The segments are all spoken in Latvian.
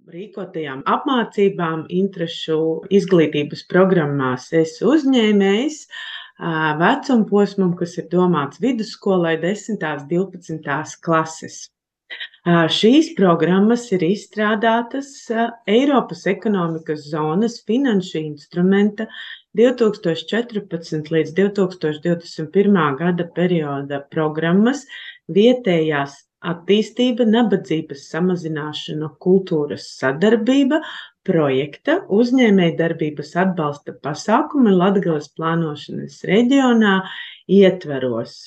rīkotajām apmācībām, interešu izglītības programmās Es uzņēmējs vecuma posmam, kas ir domāts vidusskolai 10. 12. klases. Šīs programmas ir izstrādātas Eiropas ekonomikas zonas finanšu instrumenta 2014 līdz 2021. gada perioda programmas vietējās attīstība, nabadzības samazināšana, kultūras sadarbība, projekta uzņēmējdarbības atbalsta pasākumi Latgales plānošanas reģionā ietveros.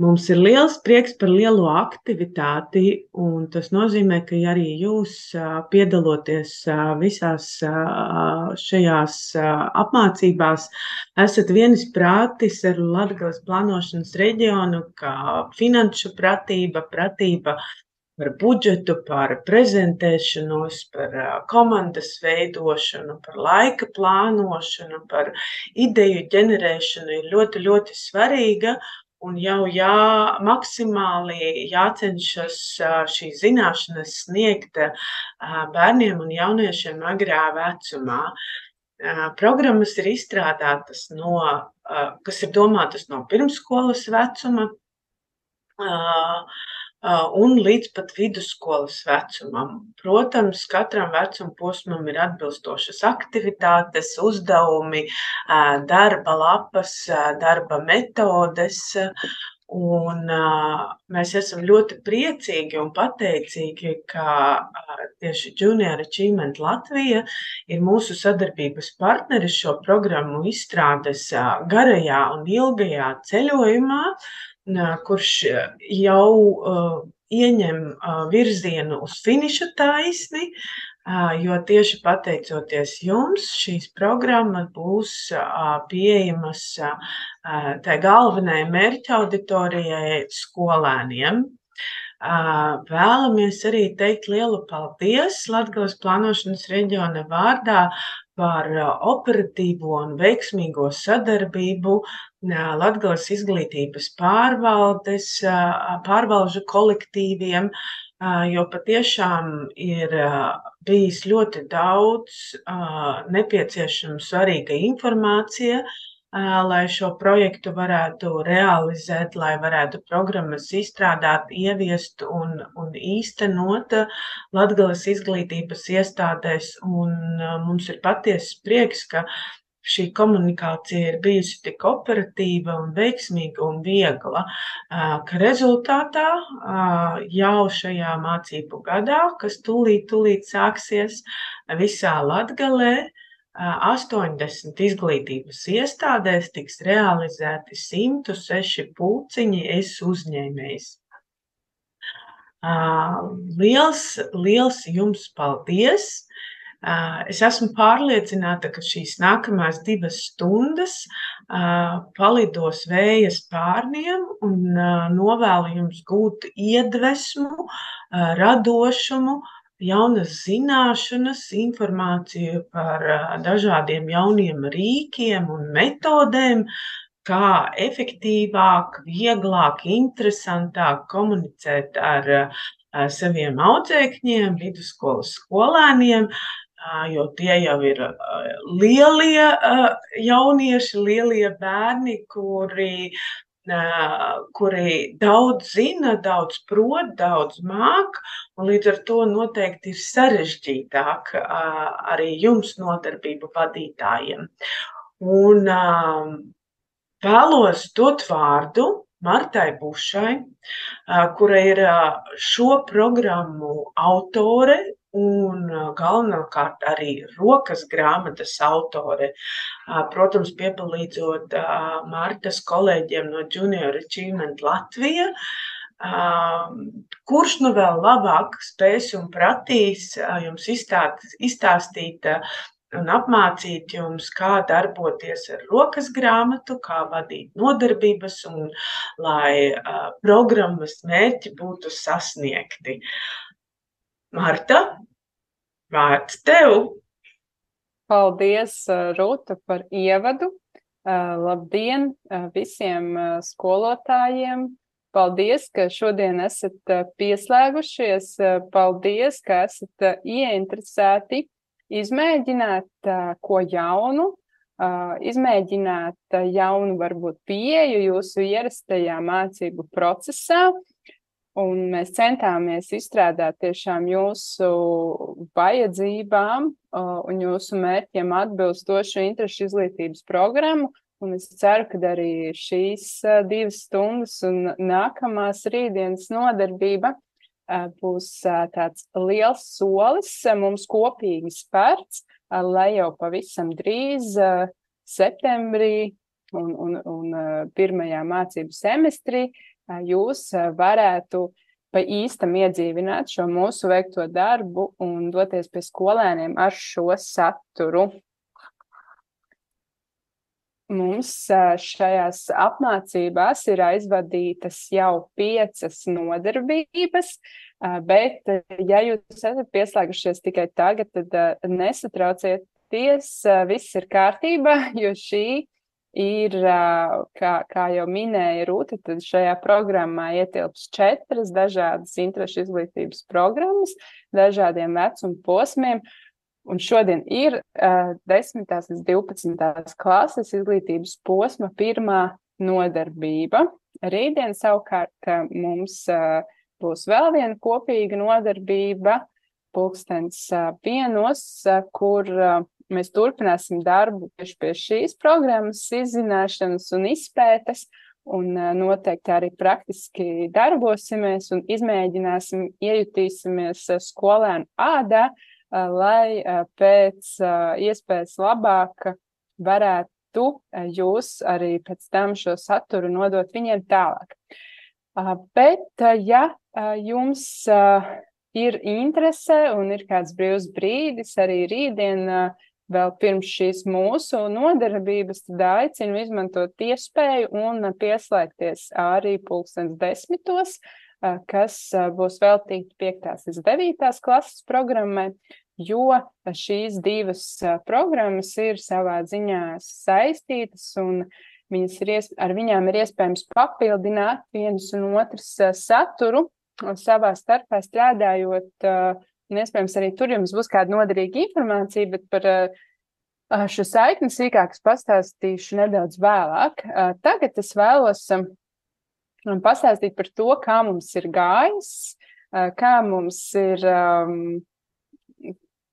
Mums ir liels prieks par lielo aktivitāti, un tas nozīmē, ka arī jūs piedaloties visās šajās apmācībās, esat vienisprātis ar Latgales plānošanas reģionu, kā finanšu pratība par budžetu, par prezentēšanos, par komandas veidošanu, par laika plānošanu, par ideju ģenerēšanu ir ļoti, ļoti svarīga. Un jau maksimāli jācenšas šīs zināšanas sniegt bērniem un jauniešiem agrā vecumā. Programmas ir izstrādātas kas ir domātas no pirmsskolas vecuma un līdz pat vidusskolas vecumam. Protams, katram vecuma posmam ir atbilstošas aktivitātes, uzdevumi, darba lapas, darba metodes, un mēs esam ļoti priecīgi un pateicīgi, ka tieši Junior Achievement Latvija ir mūsu sadarbības partneris šo programmu izstrādes garajā un ilgajā ceļojumā, kurš jau ieņem virzienu uz finiša taisni, jo tieši pateicoties jums, šīs programmas būs pieejamas tai galvenajai mērķa auditorijai skolēniem. Vēlamies arī teikt lielu paldies Latgales plānošanas reģiona vārdā par operatīvo un veiksmīgo sadarbību Latgales izglītības pārvalžu kolektīviem, jo patiešām ir bijis ļoti daudz nepieciešama svarīga informācija, lai šo projektu varētu realizēt, lai varētu programmas izstrādāt, ieviest un īstenot Latgales izglītības iestādēs. Un mums ir patiesas prieks, ka šī komunikācija ir bijusi tik operatīva un veiksmīga un viegla, ka rezultātā jau šajā mācību gadā, kas tūlīt sāksies visā Latgalē, 80 izglītības iestādēs tiks realizēti 106 pulciņi Es uzņēmējs. Liels jums paldies! Es esmu pārliecināta, ka šīs nākamās 2 stundas palidos vēja spārniem un novēlu jums gūt iedvesmu, radošumu, jaunas zināšanas, informāciju par dažādiem jauniem rīkiem un metodēm, kā efektīvāk, vieglāk, interesantāk komunicēt ar saviem audzēkņiem, vidusskolas skolēniem, jo tie jau ir lielie jaunieši, lielie bērni, kuri daudz zina, daudz prot, daudz māk, un līdz ar to noteikti ir sarežģītāk arī jums nodarbību vadītājiem. Un vēlos dot vārdu Martai Bušai, kura ir šo programmu autore un galvenokārt arī rokas grāmatas autore. Protams, piepalīdzot Martas kolēģiem no Junior Achievement Latvija, kurš nu vēl labāk spēs un pratīs jums izstāstīt un apmācīt jums, kā darboties ar rokas grāmatu, kā vadīt nodarbības un lai programmas mērķi būtu sasniegti. Marta, vārds tev! Paldies, Rūta, par ievadu. Labdien visiem skolotājiem, Paldies, ka šodien esat pieslēgušies. Paldies, ka esat ieinteresēti izmēģināt ko jaunu, izmēģināt jaunu varbūt pieeju jūsu ierastajā mācību procesā. Un mēs centāmies izstrādāt tiešām jūsu vajadzībām un jūsu mērķiem atbilstošu interešu izglītības programmu. Un es ceru, ka arī šīs 2 stundas un nākamās rītdienas nodarbība būs tāds liels solis mums kopīgi spērts, lai jau pavisam drīz septembrī un pirmajā mācību semestrī jūs varētu pa īstam iedzīvināt šo mūsu veikto darbu un doties pie skolēniem ar šo saturu. Mums šajās apmācībās ir aizvadītas jau 5 nodarbības, bet, ja jūs esat pieslēgušies tikai tagad, tad nesatraucieties, viss ir kārtībā, jo šī ir, kā jau minēja Rūta, tad šajā programmā ietilps 4 dažādas interešu izglītības programmas, dažādiem vecuma posmiem. Un šodien ir 10. līdz 12. klases izglītības posma 1. nodarbība. Rītdien savukārt mums būs vēl viena kopīga nodarbība, 12:00, kur mēs turpināsim darbu tieši pie šīs programmas izzināšanas un izpētes, un noteikti arī praktiski darbosimies un izmēģināsim, iejutīsimies skolēnu ādā, lai pēc iespējas labāk varētu jūs arī pēc tam šo saturu nodot viņiem tālāk. Bet, ja jums ir interese un ir kāds brīvs brīdis, arī rītdien vēl pirms šīs mūsu nodarbības, tad aicinu izmantot iespēju un pieslēgties arī 10:00, kas būs veltīti 5. līdz 9. klases programmai, jo šīs 2 programmas ir savā ziņā saistītas un ar viņām ir iespējams papildināt vienas un otras saturu, un savā starpā strādājot, un iespējams arī tur jums būs kāda noderīga informācija, bet par šo saikni sīkāk pastāstīšu nedaudz vēlāk. Tagad es vēlos pastāstīt par to, kā mums ir gājis,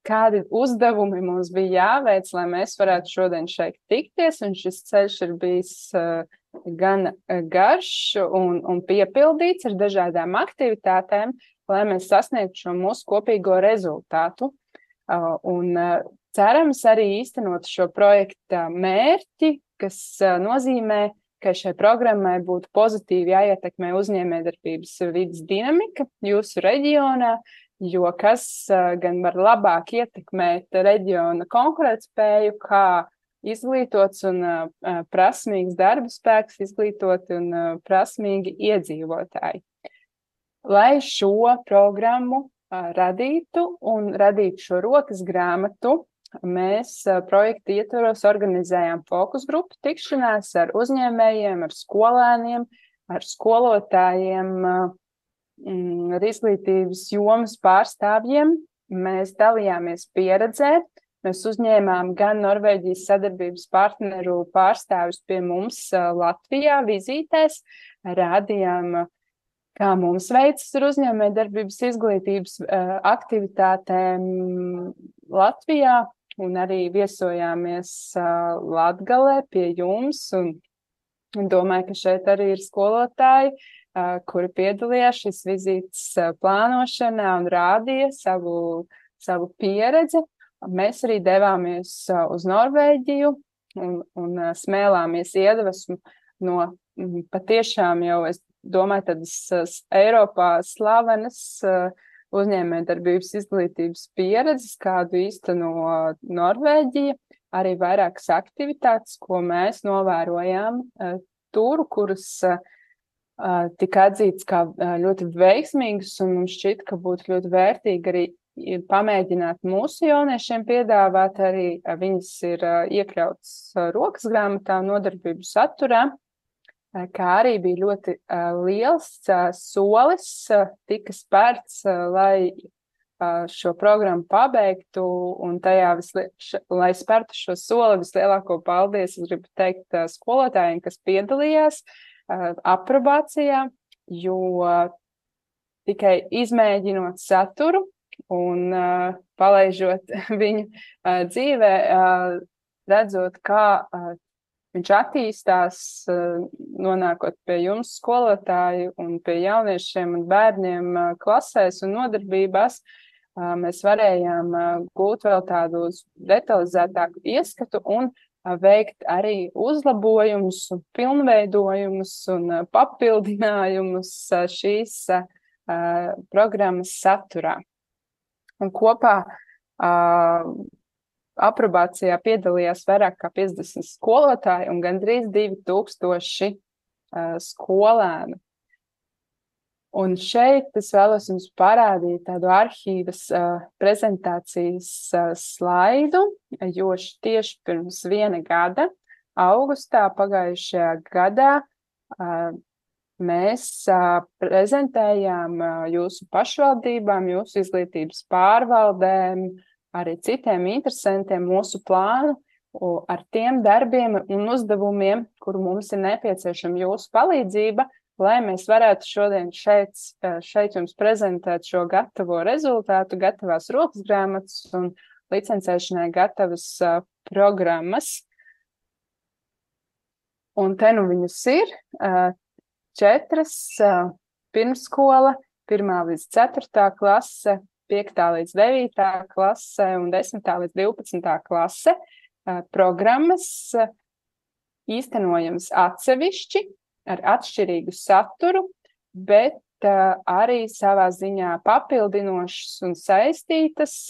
kādi uzdevumi mums bija jāveic, lai mēs varētu šodien šeit tikties, un šis ceļš ir bijis gan garš un piepildīts ar dažādām aktivitātēm, lai mēs sasniegtu šo mūsu kopīgo rezultātu. Un cerams arī īstenot šo projekta mērķi, kas nozīmē, ka šai programmai būtu pozitīvi jāietekmē uzņēmējdarbības vides dinamika jūsu reģionā, jo kas gan var labāk ietekmēt reģiona konkurētspēju, kā izglītots un prasmīgs darba spēks, izglītoti un prasmīgi iedzīvotāji. Lai šo programmu radītu un radītu šo rokas grāmatu, mēs projekta ietvaros organizējām fokus grupu tikšanās ar uzņēmējiem, ar skolēniem, ar skolotājiem, ar izglītības jomas pārstāvjiem. Mēs dalījāmies pieredzē, mēs uzņēmām gan Norvēģijas sadarbības partneru pārstāvjus pie mums Latvijā vizītēs, rādījām, kā mums veicas ar uzņēmējdarbības izglītības aktivitātēm Latvijā, un arī viesojāmies Latgalē pie jums, un domāju, ka šeit arī ir skolotāji, kuri piedalījās šīs vizītes plānošanā un rādīja savu pieredzi. Mēs arī devāmies uz Norvēģiju un smēlāmies iedvesmu no patiešām jau, es domāju, tādas Eiropā slavenas uzņēmējdarbības izglītības pieredzes, kādu īsteno Norvēģija, arī vairākas aktivitātes, ko mēs novērojām tur, kuras tika atzītas kā ļoti veiksmīgas, un mums šķiet, ka būtu ļoti vērtīgi arī pamēģināt mūsu jauniešiem piedāvāt, arī viņas ir iekļautas rokas grāmatā nodarbību saturā. kā arī bija ļoti liels solis tika spērts, lai šo programmu pabeigtu, un tajā lai spērtu šo soli, vislielāko paldies es gribu teikt skolotājiem, kas piedalījās aprobācijā, jo tikai izmēģinot saturu un palaižot viņu dzīvē, redzot, kā viņš attīstās, nonākot pie jums skolotāju un pie jauniešiem un bērniem klasēs un nodarbībās, mēs varējām gūt vēl tādu detalizētāku ieskatu un veikt arī uzlabojumus un pilnveidojumus un papildinājumus šīs programmas saturā. Un kopā aprobācijā piedalījās vairāk kā 50 skolotāji un gandrīz 2000 skolēnu. Un šeit es vēlos jums parādīt tādu arhīvas prezentācijas slaidu, jo tieši pirms 1 gada, augustā pagājušajā gadā, mēs prezentējām jūsu pašvaldībām, jūsu izglītības pārvaldēm, arī citiem interesantiem mūsu plānu ar tiem darbiem un uzdevumiem, kuru mums ir nepieciešama jūsu palīdzība, lai mēs varētu šodien šeit jums prezentēt šo gatavo rezultātu, gatavās rokasgrāmatas un licencēšanai gatavas programmas. Un te nu viņus ir 4 pirmskola, 1. līdz 4. klase, 5. līdz 9. klase un 10. līdz 12. klase programmas īstenojams atsevišķi ar atšķirīgu saturu, bet arī savā ziņā papildinošas un saistītas,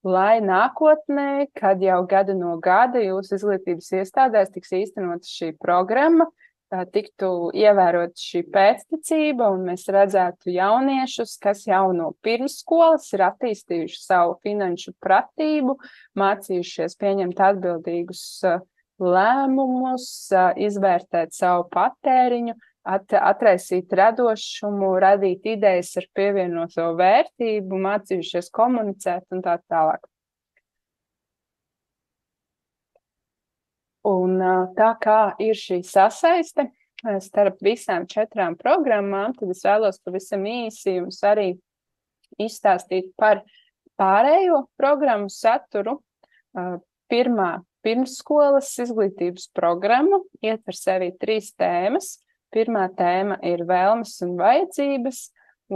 lai nākotnē, kad jau gada no gada jūsu izglītības iestādēs tiks īstenota šī programma, tiktu ievērot šī pēctecība un mēs redzētu jauniešus, kas jau no pirmsskolas ir attīstījuši savu finanšu pratību, mācījušies pieņemt atbildīgus lēmumus, izvērtēt savu patēriņu, atraisīt radošumu, radīt idejas ar pievienoto vērtību, mācījušies komunicēt un tā tālāk. Un tā kā ir šī sasaiste starp visām 4 programmām, tad es vēlos pavisam īsi jums arī izstāstīt par pārējo programmu saturu. Pirmā pirmsskolas izglītības programma ietver sevi 3 tēmas. Pirmā tēma ir vēlmes un vajadzības,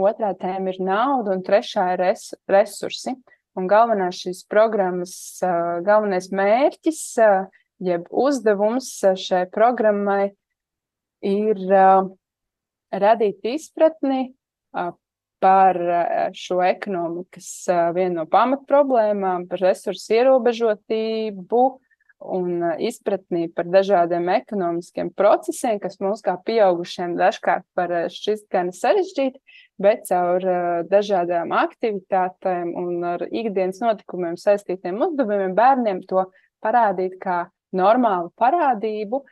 otrā tēma ir nauda un 3. ir resursi. Un šīs programmas galvenais mērķis, jeb uzdevums šai programmai ir radīt izpratni par šo ekonomikas vienu no pamatproblēmām, par resursu ierobežotību un izpratni par dažādiem ekonomiskiem procesiem, kas mums kā pieaugušiem dažkārt var šķist gan sarežģīti, bet caur dažādām aktivitātēm un ar ikdienas notikumiem saistītiem uzdevumiem bērniem to parādīt kā normālu parādību,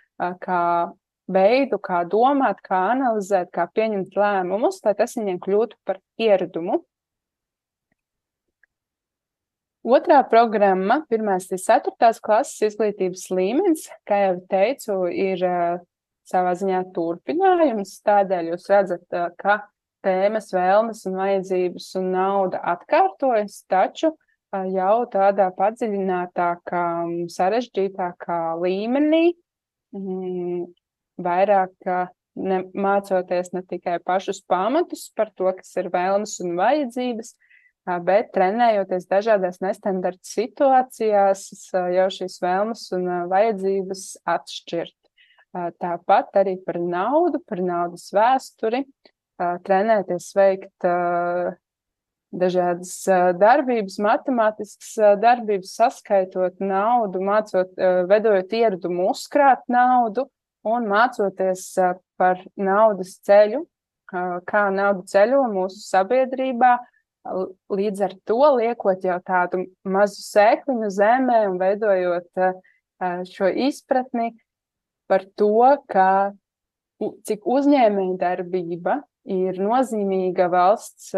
kā veidu, kā domāt, kā analizēt, kā pieņemt lēmumus, lai tas viņiem kļūtu par ieradumu. Otrā programma, 1. līdz 4. klases izglītības līmenis, kā jau teicu, ir savā ziņā turpinājums. Tādēļ jūs redzat, ka tēmas, vēlmes un vajadzības un nauda atkārtojas, taču jau tādā padziļinātākā, sarežģītākā līmenī, vairāk mācoties ne tikai pašus pamatus par to, kas ir vēlmes un vajadzības, bet trenējoties dažādās nestandarta situācijās, jau šīs vēlmes un vajadzības atšķirt. Tāpat arī par naudu, par naudas vēsturi, trenēties veikt dažādas darbības, matemātiskas darbības, saskaitot naudu, vedojot ieradumu uzkrāt naudu un mācoties par naudas ceļu, kā nauda ceļo mūsu sabiedrībā, līdz ar to liekot jau tādu mazu sēkliņu zemē un veidojot šo izpratni par to, ka cik uzņēmējdarbība ir nozīmīga valsts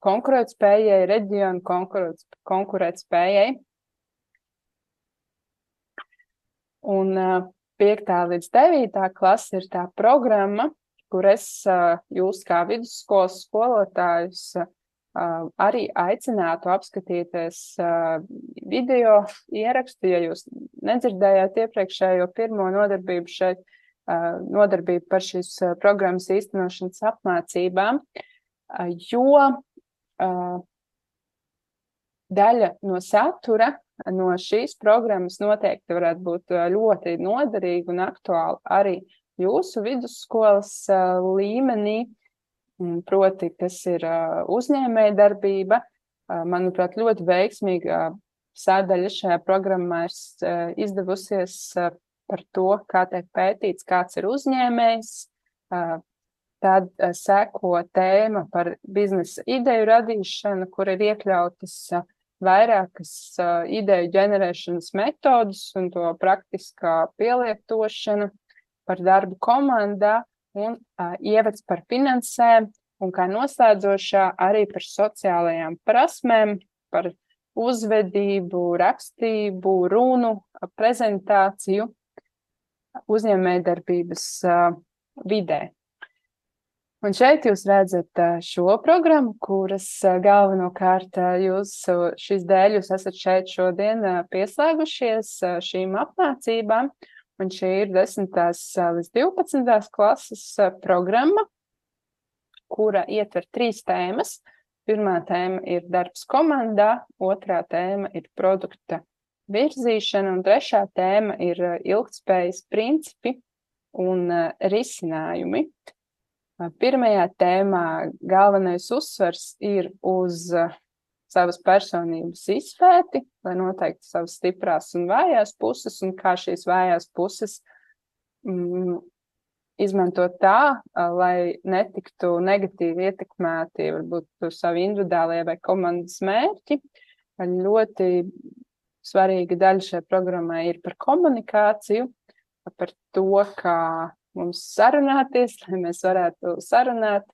konkurētspējai, reģionu konkurētspējai. Un 5. līdz 9. klase ir tā programma, kur es jūs kā vidusskolas skolotājus arī aicinātu apskatīties video ierakstu, ja jūs nedzirdējāt iepriekšējo pirmo nodarbību šeit, nodarbību par šīs programmas īstenošanas apmācībām, jo daļa no satura no šīs programmas noteikti varētu būt ļoti noderīga un aktuāla arī jūsu vidusskolas līmenī, proti, kas ir uzņēmējdarbība. Manuprāt, ļoti veiksmīga sadaļa šajā programmā ir izdevusies par to, kā tiek pētīts, kāds ir uzņēmējs. Tad seko tēma par biznesa ideju radīšanu, kur ir iekļautas vairākas ideju ģenerēšanas metodas un to praktiskā pielietošana, par darbu komandā un ievads par finansēm un kā noslēdzošā arī par sociālajām prasmēm, par uzvedību, rakstību, runu, prezentāciju uzņēmējdarbības vidē. Un šeit jūs redzat šo programmu, kuras galvenokārt šīs dēļ jūs esat šeit šodien pieslēgušies šīm apmācībām. Un šī ir 10. līdz 12. klases programma, kura ietver 3 tēmas. Pirmā tēma ir darbs komandā, otrā tēma ir produkta virzīšana, un trešā tēma ir ilgtspējas principi un risinājumi. Pirmajā tēmā galvenais uzsvars ir uz savas personības izpēti, lai noteikti savas stiprās un vājās puses, un kā šīs vājās puses izmantot tā, lai netiktu negatīvi ietekmēti varbūt savi individuālie vai komandas mērķi. Ļoti svarīga daļa šai programmai ir par komunikāciju, par to, kā mums sarunāties, lai mēs varētu sarunāt.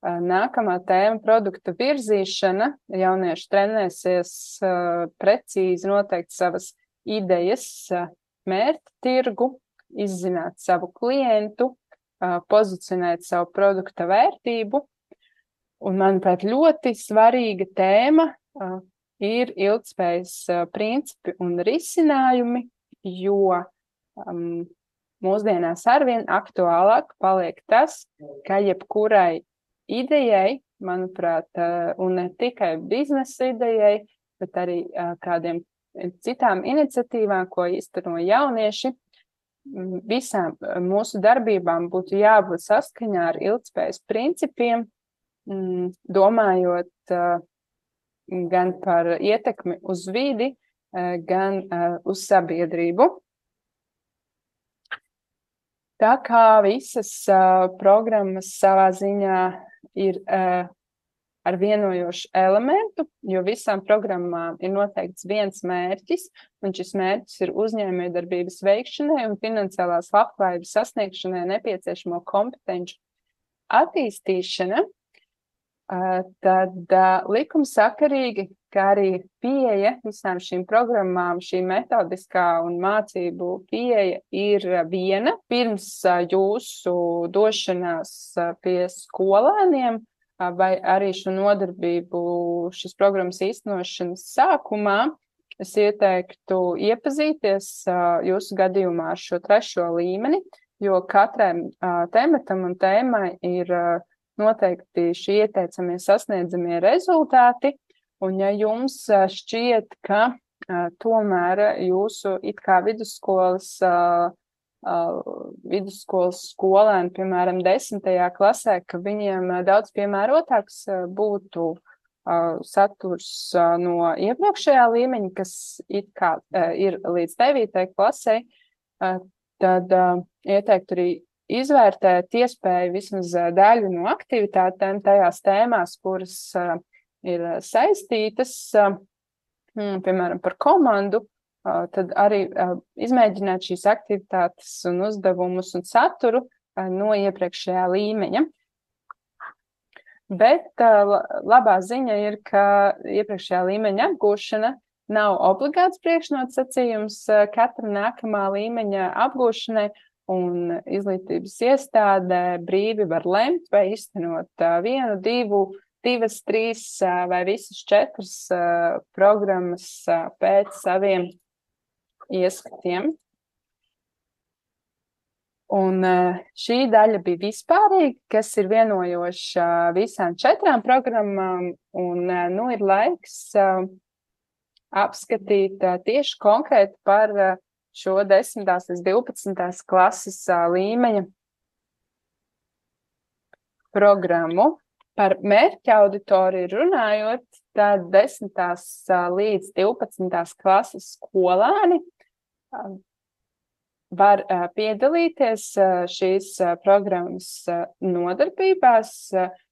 Nākamā tēma produkta virzīšana. Jaunieši trenēsies precīzi noteikt savas idejas, mērķa tirgu, izzināt savu klientu, pozicionēt savu produkta vērtību. Un, manuprāt, ļoti svarīga tēma ir ilgtspējas principi un risinājumi, jo mūsdienās arvien aktuālāk paliek tas, ka jebkurai idejai, manuprāt, un ne tikai biznesa idejai, bet arī kādiem citām iniciatīvām, ko īsteno jaunieši, visām mūsu darbībām būtu jābūt saskaņā ar ilgtspējas principiem, domājot gan par ietekmi uz vidi, gan uz sabiedrību. Tā kā visas programmas savā ziņā ir ar vienojošu elementu, jo visām programmām ir noteikts viens mērķis, un šis mērķis ir uzņēmējdarbības veikšanai un finansiālās labklājības sasniegšanai nepieciešamo kompetenci attīstīšana, tad likumsakarīgi, kā arī pieeja visām šīm programmām, šī metodiskā un mācību pieeja ir viena. Pirms jūsu došanās pie skolēniem vai arī šo nodarbību šīs programmas īstenošanas sākumā, es ieteiktu iepazīties jūsu gadījumā ar šo 3. līmeni, jo katram tematam un tēmai ir noteikti šie ieteicamie sasniedzamie rezultāti. Un ja jums šķiet, ka tomēr jūsu it kā vidusskolas skolēni, piemēram, 10. klasē, ka viņiem daudz piemērotāks būtu saturs no iepriekšējā līmeņa, kas it kā ir līdz 9. klasē, tad ieteiktu arī izvērtēt iespēju vismaz daļu no aktivitātēm tajās tēmās, kuras ir saistītas, piemēram, par komandu, tad arī izmēģināt šīs aktivitātes un uzdevumus un saturu no iepriekšējā līmeņa. Bet labā ziņa ir, ka iepriekšējā līmeņa apgūšana nav obligāts priekšnosacījums katra nākamā līmeņa apgūšanai, un izglītības iestāde brīvi var lemt vai iztenot 1, 2, 3 vai visas 4 programmas pēc saviem ieskatiem. Un šī daļa bija vispārīga, kas ir vienojoša visām 4 programmām, un ir laiks apskatīt tieši konkrēti par šo 10. līdz 12. klases līmeņa programmu. Par mērķa auditoriju runājot, tad 10. līdz 12. klases skolēni var piedalīties šīs programmas nodarbībās.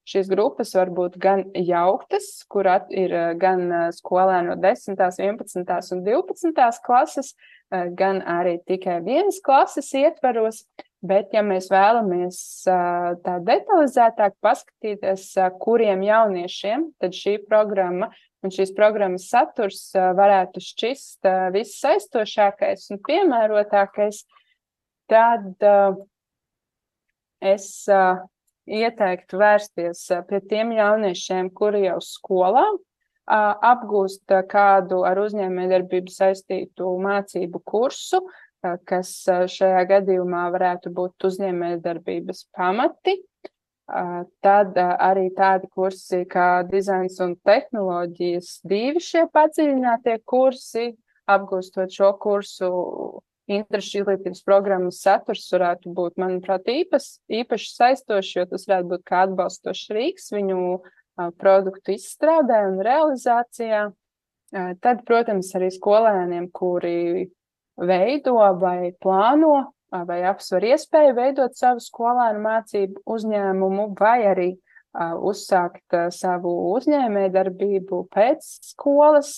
Šīs grupas var būt gan jauktas, kur ir gan skolēni no 10., 11. un 12. klases, gan arī tikai vienas klases ietvaros. Bet, ja mēs vēlamies tā detalizētāk paskatīties, kuriem jauniešiem tad šī programma un šīs programmas saturs varētu šķist vissaistošākais un piemērotākais, tad es ieteiktu vērsties pie tiem jauniešiem, kuri jau skolā apgūst kādu ar uzņēmējdarbību saistītu mācību kursu, kas šajā gadījumā varētu būt uzņēmējdarbības pamati. Tad arī tādi kursi kā dizains un tehnoloģijas 2 šie padziļinātie kursi, apgūstot šo kursu interešu izglītības programmas saturs varētu būt, manuprāt, īpaši saistošs, jo tas varētu būt kā atbalstošs rīks viņu produktu izstrādē un realizācijā. Tad, protams, arī skolēniem, kuri veido vai plāno vai apsver iespēju veidot savu skolēnu mācību uzņēmumu vai arī uzsākt savu uzņēmējdarbību pēc skolas.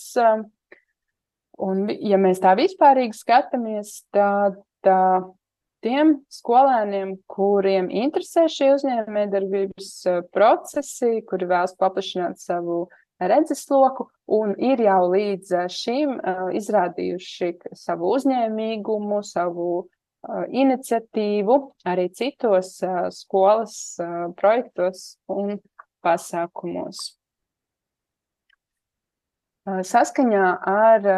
Un, ja mēs tā vispārīgi skatāmies, tad tiem skolēniem, kuriem interesē šie uzņēmējdarbības procesi, kuri vēlas paplašināt savu redzesloku un ir jau līdz šim izrādījuši savu uzņēmīgumu, savu iniciatīvu arī citos skolas projektos un pasākumos. Saskaņā ar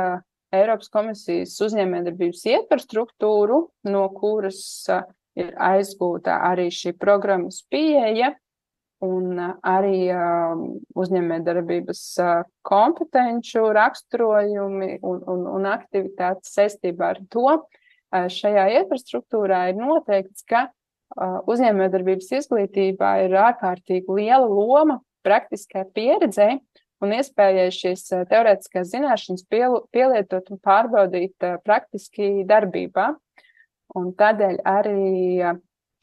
Eiropas komisijas uzņēmējdarbības ietvaru struktūru, no kuras ir aizgūta arī šī programmas pieeja un arī uzņēmējdarbības kompetenču raksturojumi un aktivitātes saistībā ar to. Šajā ietvaru struktūrā ir noteikts, ka uzņēmējdarbības izglītībā ir ārkārtīgi liela loma praktiskai pieredzei un iespējai šīs teorētiskās zināšanas pielietot un pārbaudīt praktiski darbībā. Un tādēļ arī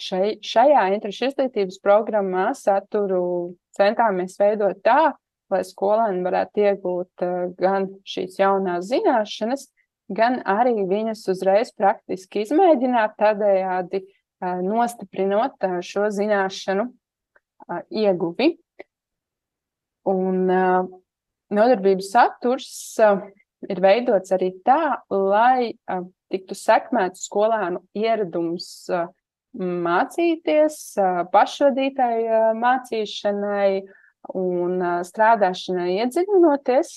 šajā interešu izglītības programmā saturu centāmies veidot tā, lai skolēni varētu iegūt gan šīs jaunās zināšanas, gan arī viņas uzreiz praktiski izmēģināt, tādējādi nostiprinot šo zināšanu ieguvi. Un nodarbības saturs ir veidots arī tā, lai tiktu sekmēts skolēnu ieradums mācīties, pašvadītai mācīšanai un strādāšanai iedziļinoties,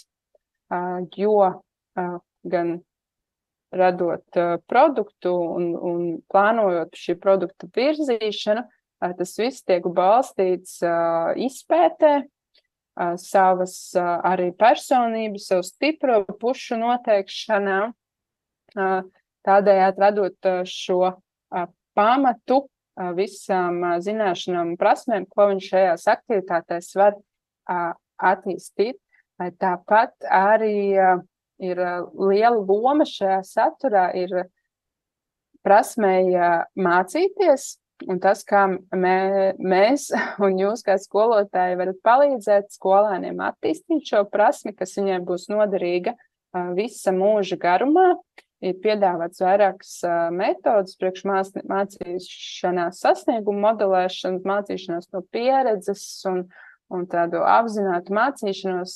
jo gan radot produktu un plānojot šī produkta virzīšanu, tas viss tiek balstīts izpētē, savas arī personības, savu stipro pušu noteikšanā, tādējādi radot šo pamatu visām zināšanām un prasmēm, ko viņš šajās aktivitātēs var attīstīt. Tāpat arī ir liela loma šajā saturā, ir prasmēja mācīties, un tas, kā mēs un jūs kā skolotāji varat palīdzēt skolēniem attīstīt šo prasmi, kas viņiem būs noderīga visa mūža garumā. Ir piedāvāts vairākas metodas priekš mācīšanās sasniegumu modelēšanas, mācīšanās no pieredzes un tādu apzinātu mācīšanos,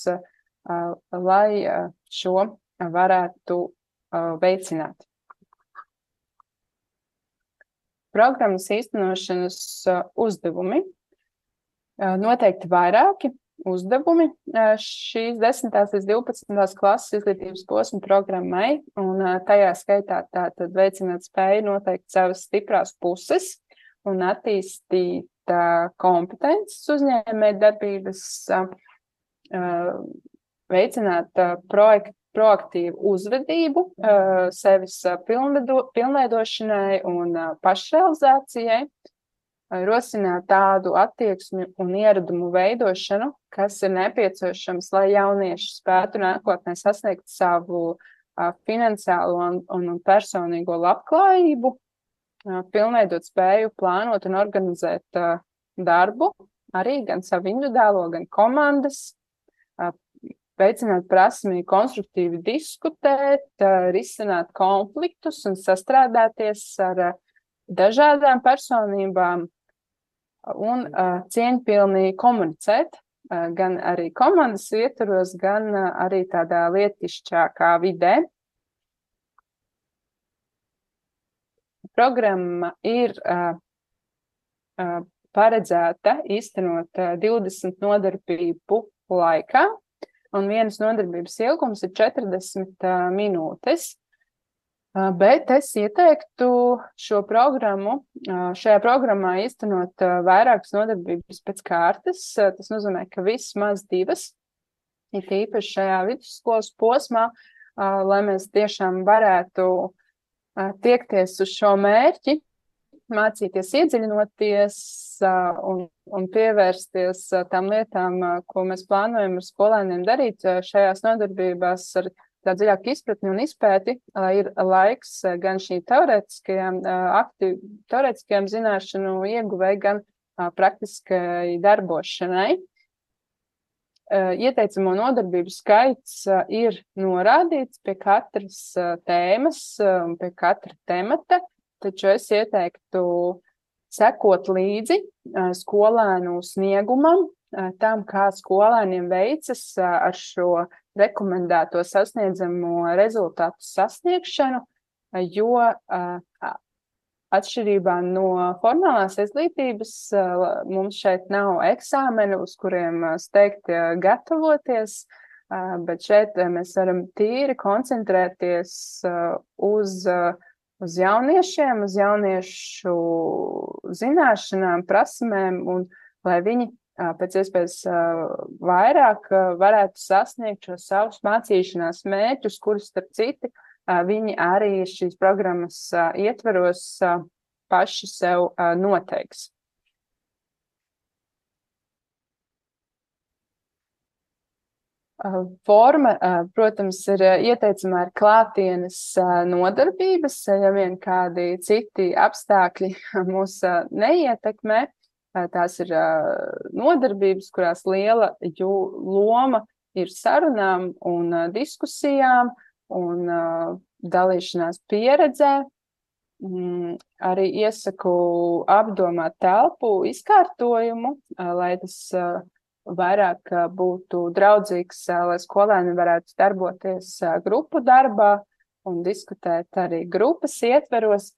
lai šo varētu veicināt. Programmas īstenošanas uzdevumi. Noteikti vairāki uzdevumi šīs 10. līdz 12. klases izglītības posma programmai, un tajā skaitā tātad veicināt spēju noteikt savas stiprās puses un attīstīt kompetences uzņēmējdarbības, veicināt proaktīvu uzvedību sevis pilnveidošanai un pašrealizācijai, rosināt tādu attieksmi un ieradumu veidošanu, kas ir nepieciešams, lai jaunieši spētu nākotnē sasniegt savu finansiālo un personīgo labklājību, pilnveidot spēju plānot un organizēt darbu, arī gan savu individuālo, gan komandas, veicināt prasmi konstruktīvi diskutēt, risināt konfliktus un sastrādāties ar dažādām personībām un cieņpilnīgi komunicēt, gan arī komandas ietvaros, gan arī tādā lietišķākā vidē. Programma ir paredzēta īstenot 20 nodarbību laikā, un vienas nodarbības ilgums ir 40 minūtes. Bet es ieteiktu šajā programmā īstenot vairākas nodarbības pēc kārtas. Tas nozīmē, ka vismaz 2, it īpaši šajā vidusskolas posmā, lai mēs tiešām varētu tiekties uz šo mērķi, mācīties iedziļinoties un pievērsties tām lietām, ko mēs plānojam ar skolēniem darīt šajās nodarbībās ar tā dziļāku izpratni un izpēti, lai ir laiks gan šīm teorētiskajām zināšanu ieguvei, gan praktiskai darbošanai. Ieteicamo nodarbību skaits ir norādīts pie katras tēmas un pie katra temata, taču es ieteiktu sekot līdzi skolēnu sniegumam, tam, kā skolēniem veicas ar šo rekomendēto sasniedzamo rezultātu sasniegšanu, jo atšķirībā no formālās izglītības mums šeit nav eksāmeni, uz kuriem steigti gatavoties, bet šeit mēs varam tīri koncentrēties uz jauniešiem, uz jauniešu zināšanām, prasmēm, un lai viņi pēc iespējas vairāk varētu sasniegt šo savus mācīšanās mērķus, kurus, starp citu, viņi arī šīs programmas ietveros paši sev noteiks. Forma, protams, ir ieteicama ar klātienes nodarbības, ja vien kādi citi apstākļi mūs neietekmē. Tās ir nodarbības, kurās liela loma ir sarunām un diskusijām un dalīšanās pieredzē. Arī iesaku apdomāt telpu izkārtojumu, lai tas vairāk būtu draudzīgs, lai skolēni varētu darboties grupu darbā un diskutēt arī grupas ietveros.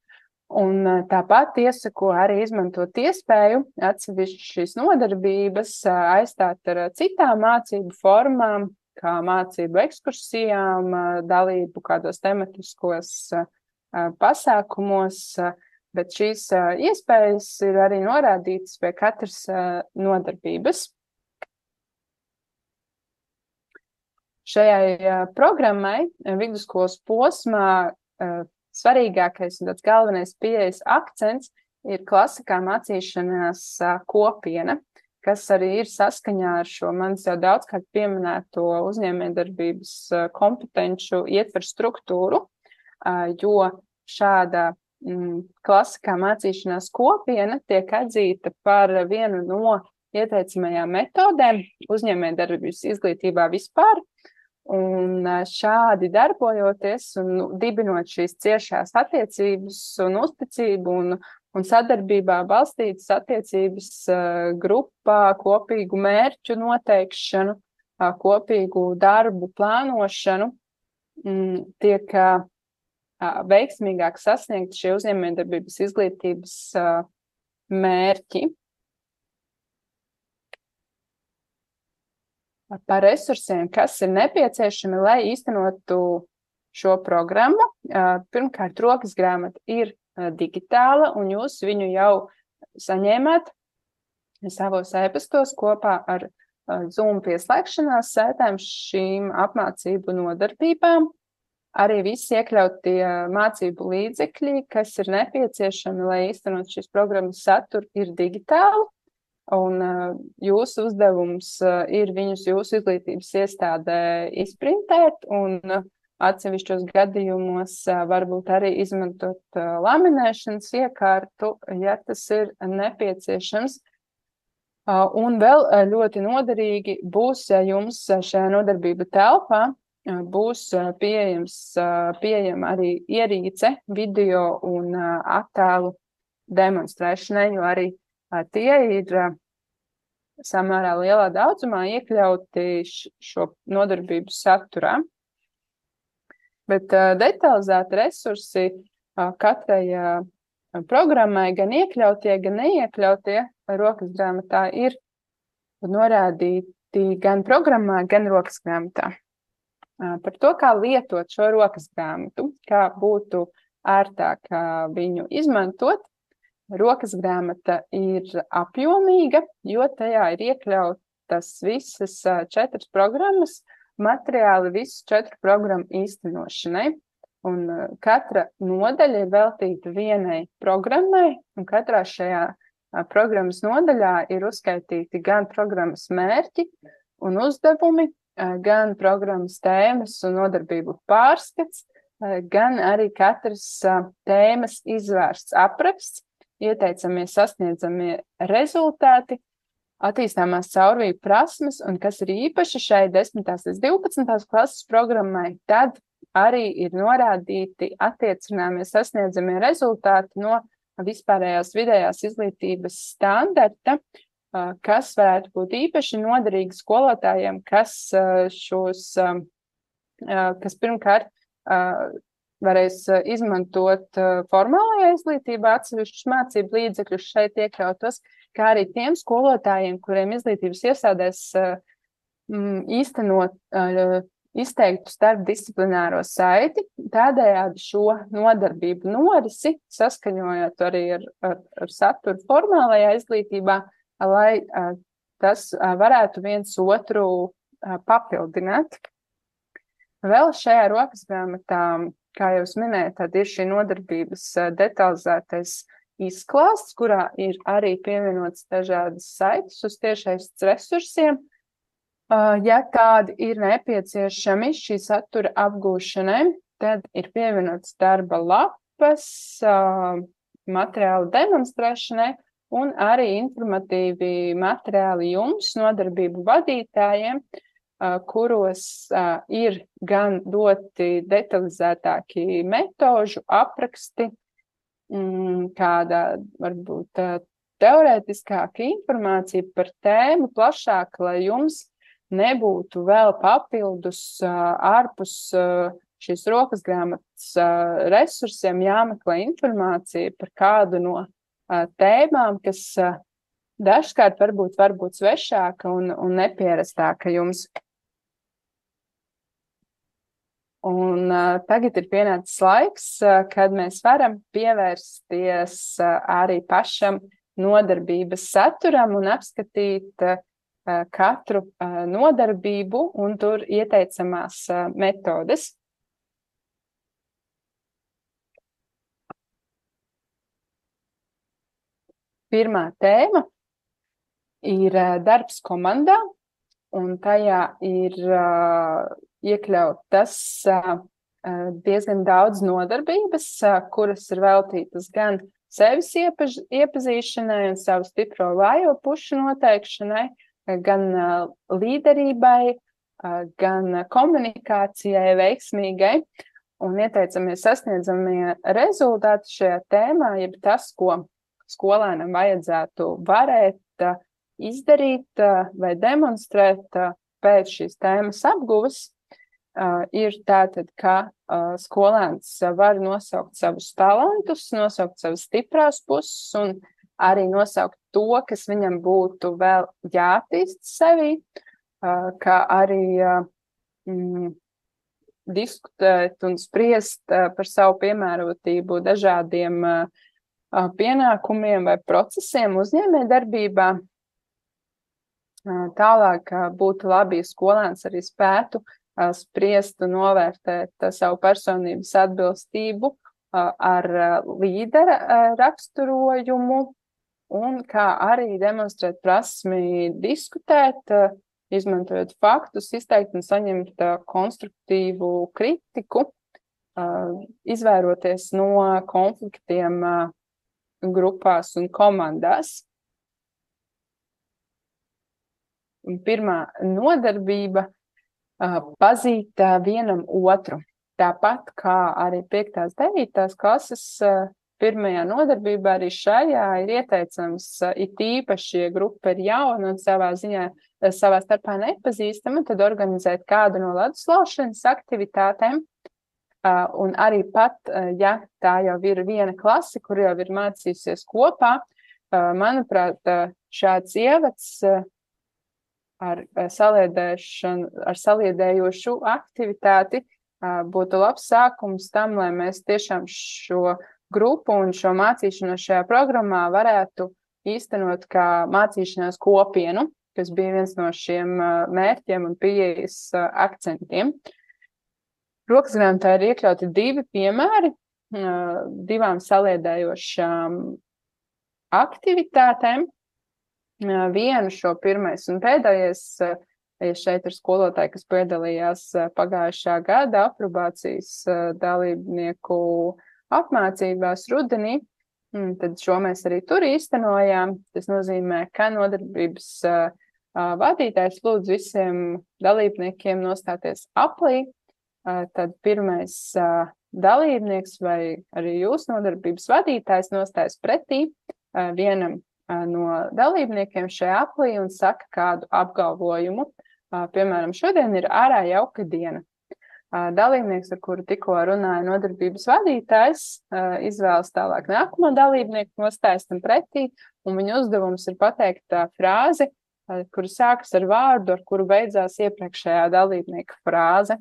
Un tāpat iesaku arī izmantot iespēju atsevišķi šīs nodarbības aizstāt ar citām mācību formām, kā mācību ekskursijām, dalību kādos tematiskos pasākumos, bet šīs iespējas ir arī norādītas pie katras nodarbības. Šajai programmai vidusskolas posmā svarīgākais un tāds galvenais pieejas akcents ir klasiskā mācīšanās kopiena, kas arī ir saskaņā ar šo manis jau daudzkārt pieminēto uzņēmējdarbības kompetenču ietveru struktūru, jo šāda klasiskā mācīšanās kopiena tiek atzīta par vienu no ieteicamajām metodēm uzņēmējdarbības izglītībā vispār, Un šādi darbojoties un dibinot šīs ciešās attiecības un uzticību un sadarbībā balstītas attiecības grupā, kopīgu mērķu noteikšanu, kopīgu darbu plānošanu, tiek veiksmīgāk sasniegt šie uzņēmējdarbības izglītības mērķi. Par resursiem, kas ir nepieciešami, lai īstenotu šo programmu. Pirmkārt, rokas grāmata ir digitāla, un jūs viņu jau saņēmāt savos e-pastos kopā ar Zoom pieslēgšanās saitēm šīm apmācību nodarbībām. Arī visi iekļautie mācību līdzekļi, kas ir nepieciešami, lai īstenot šīs programmas saturu, ir digitāli. Un jūsu uzdevums ir viņus jūsu izglītības iestādē izprintēt un atsevišķos gadījumos varbūt arī izmantot laminēšanas iekārtu, ja tas ir nepieciešams. Un vēl ļoti noderīgi būs jums šajā nodarbību telpā, būs pieejama arī ierīce video un attēlu demonstrēšanai, jo arī tie ir samērā lielā daudzumā iekļauti šo nodarbību saturā. Bet detalizēti resursi katrai programmai, gan iekļautie, gan neiekļautie rokas grāmatā ir norādīti gan programmā, gan rokas grāmatā. Par to, kā lietot šo rokas grāmatu, kā būtu ērtāk viņu izmantot. Rokas grāmata ir apjomīga, jo tajā ir iekļautas visas 4 programmas, materiāli visu 4 programmu īstenošanai. Un katra nodaļa ir veltīta vienai programmai, un katrā šajā programmas nodaļā ir uzskaitīti gan programmas mērķi un uzdevumi, gan programmas tēmas un nodarbību pārskats, gan arī katras tēmas izvērsts apraksts, ieteicamie sasniedzamie rezultāti, attīstāmās caurvīju prasmes, un kas ir īpaši šai 10. līdz 12. klases programmai, tad arī ir norādīti attiecināmie sasniedzamie rezultāti no vispārējās vidējās izglītības standarta, kas varētu būt īpaši noderīgi skolotājiem, kas pirmkārt varēs izmantot formālajā izglītībā atsevišķus mācību līdzekļus šeit iekļautos, kā arī tiem skolotājiem, kuriem izglītības iestādēs īstenot izteiktu starpdisciplināro saiti, tādējādi šo nodarbību norisi, saskaņojot arī ar saturu formālajā izglītībā, lai tas varētu viens otru papildināt. Vēl šajā rokas grāmatā, kā jau es minēju, tad ir šī nodarbības detalizētais izklāsts, kurā ir arī pievienots dažādas saites uz tiešais resursiem. Ja tādi ir nepieciešami šī satura apgūšanai, tad ir pievienots darba lapas, materiālu demonstrēšanai un arī informatīvi materiāli jums, nodarbību vadītājiem, kuros ir gan doti detalizētāki metožu apraksti, kāda varbūt teorētiskāka informācija par tēmu plašāk, lai jums nebūtu vēl papildus ārpus šīs rokas grāmatas resursiem jāmeklē informācija par kādu no tēmām, kas dažkārt varbūt svešāka un nepierastāka jums. Un tagad ir pienācis laiks, kad mēs varam pievērsties arī pašam nodarbības saturam un apskatīt katru nodarbību un tur ieteicamās metodes. Pirmā tēma ir darbs komandā, un tajā ir iekļautas diezgan daudz nodarbības, kuras ir veltītas gan sevis iepazīšanai un savu stipro vājo pušu noteikšanai, gan līderībai, gan komunikācijai veiksmīgai, un ieteicamies sasniedzamie rezultāti šajā tēmā, jeb tas, ko skolēnam vajadzētu varēt izdarīt vai demonstrēt pēc šīs tēmas apguves, ir tātad, ka skolēns var nosaukt savus talantus, nosaukt savas stiprās puses un arī nosaukt to, kas viņam būtu vēl jātīst sevī, kā arī diskutēt un spriest par savu piemērotību dažādiem pienākumiem vai procesiem uzņēmējdarbībā. Tālāk būtu labi, ja skolēns arī spētu spriest un novērtēt savu personības atbilstību ar līdera raksturojumu un kā arī demonstrēt prasmi diskutēt, izmantojot faktus, izteikt un saņemt konstruktīvu kritiku, izvairoties no konfliktiem grupās un komandās. Un pirmā nodarbība pazīt vienam otru. Tāpat kā arī 5. 9. klases pirmajā nodarbībā, arī šajā ir ieteicams, it īpaši, ja grupa ir jauna un savā starpā nepazīstama, tad organizēt kādu no leduslaušanas aktivitātēm. Un arī pat, ja tā jau ir viena klase, kur jau ir mācījusies kopā, manuprāt, šāds ievads ar saliedējošu aktivitāti būtu labs sākums tam, lai mēs tiešām šo grupu un šo mācīšanos šajā programmā varētu īstenot kā mācīšanās kopienu, kas bija viens no šiem mērķiem un pieejas akcentiem. Rokasgrāmatā ir iekļauti 2 piemēri, 2 saliedējošām aktivitātēm. Vienu šo pirmais un pēdējais, ja šeit ir skolotāji, kas piedalījās pagājušā gada aprobācijas dalībnieku apmācībās rudenī, tad šo mēs arī tur īstenojām. Tas nozīmē, ka nodarbības vadītājs lūdz visiem dalībniekiem nostāties aplī, tad pirmais dalībnieks vai arī jūs nodarbības vadītājs nostājas pretī vienam no dalībniekiem šajā aplī un saka kādu apgalvojumu. Piemēram, šodien ir ārā jauka diena. Dalībnieks, ar kuru tikko runāja nodarbības vadītājs, izvēlas tālāk nākamo dalībnieku, nostājas tam pretī, un viņa uzdevums ir pateikt frāzi, kuru sākas ar vārdu, ar kuru beidzās iepriekšējā dalībnieka frāze.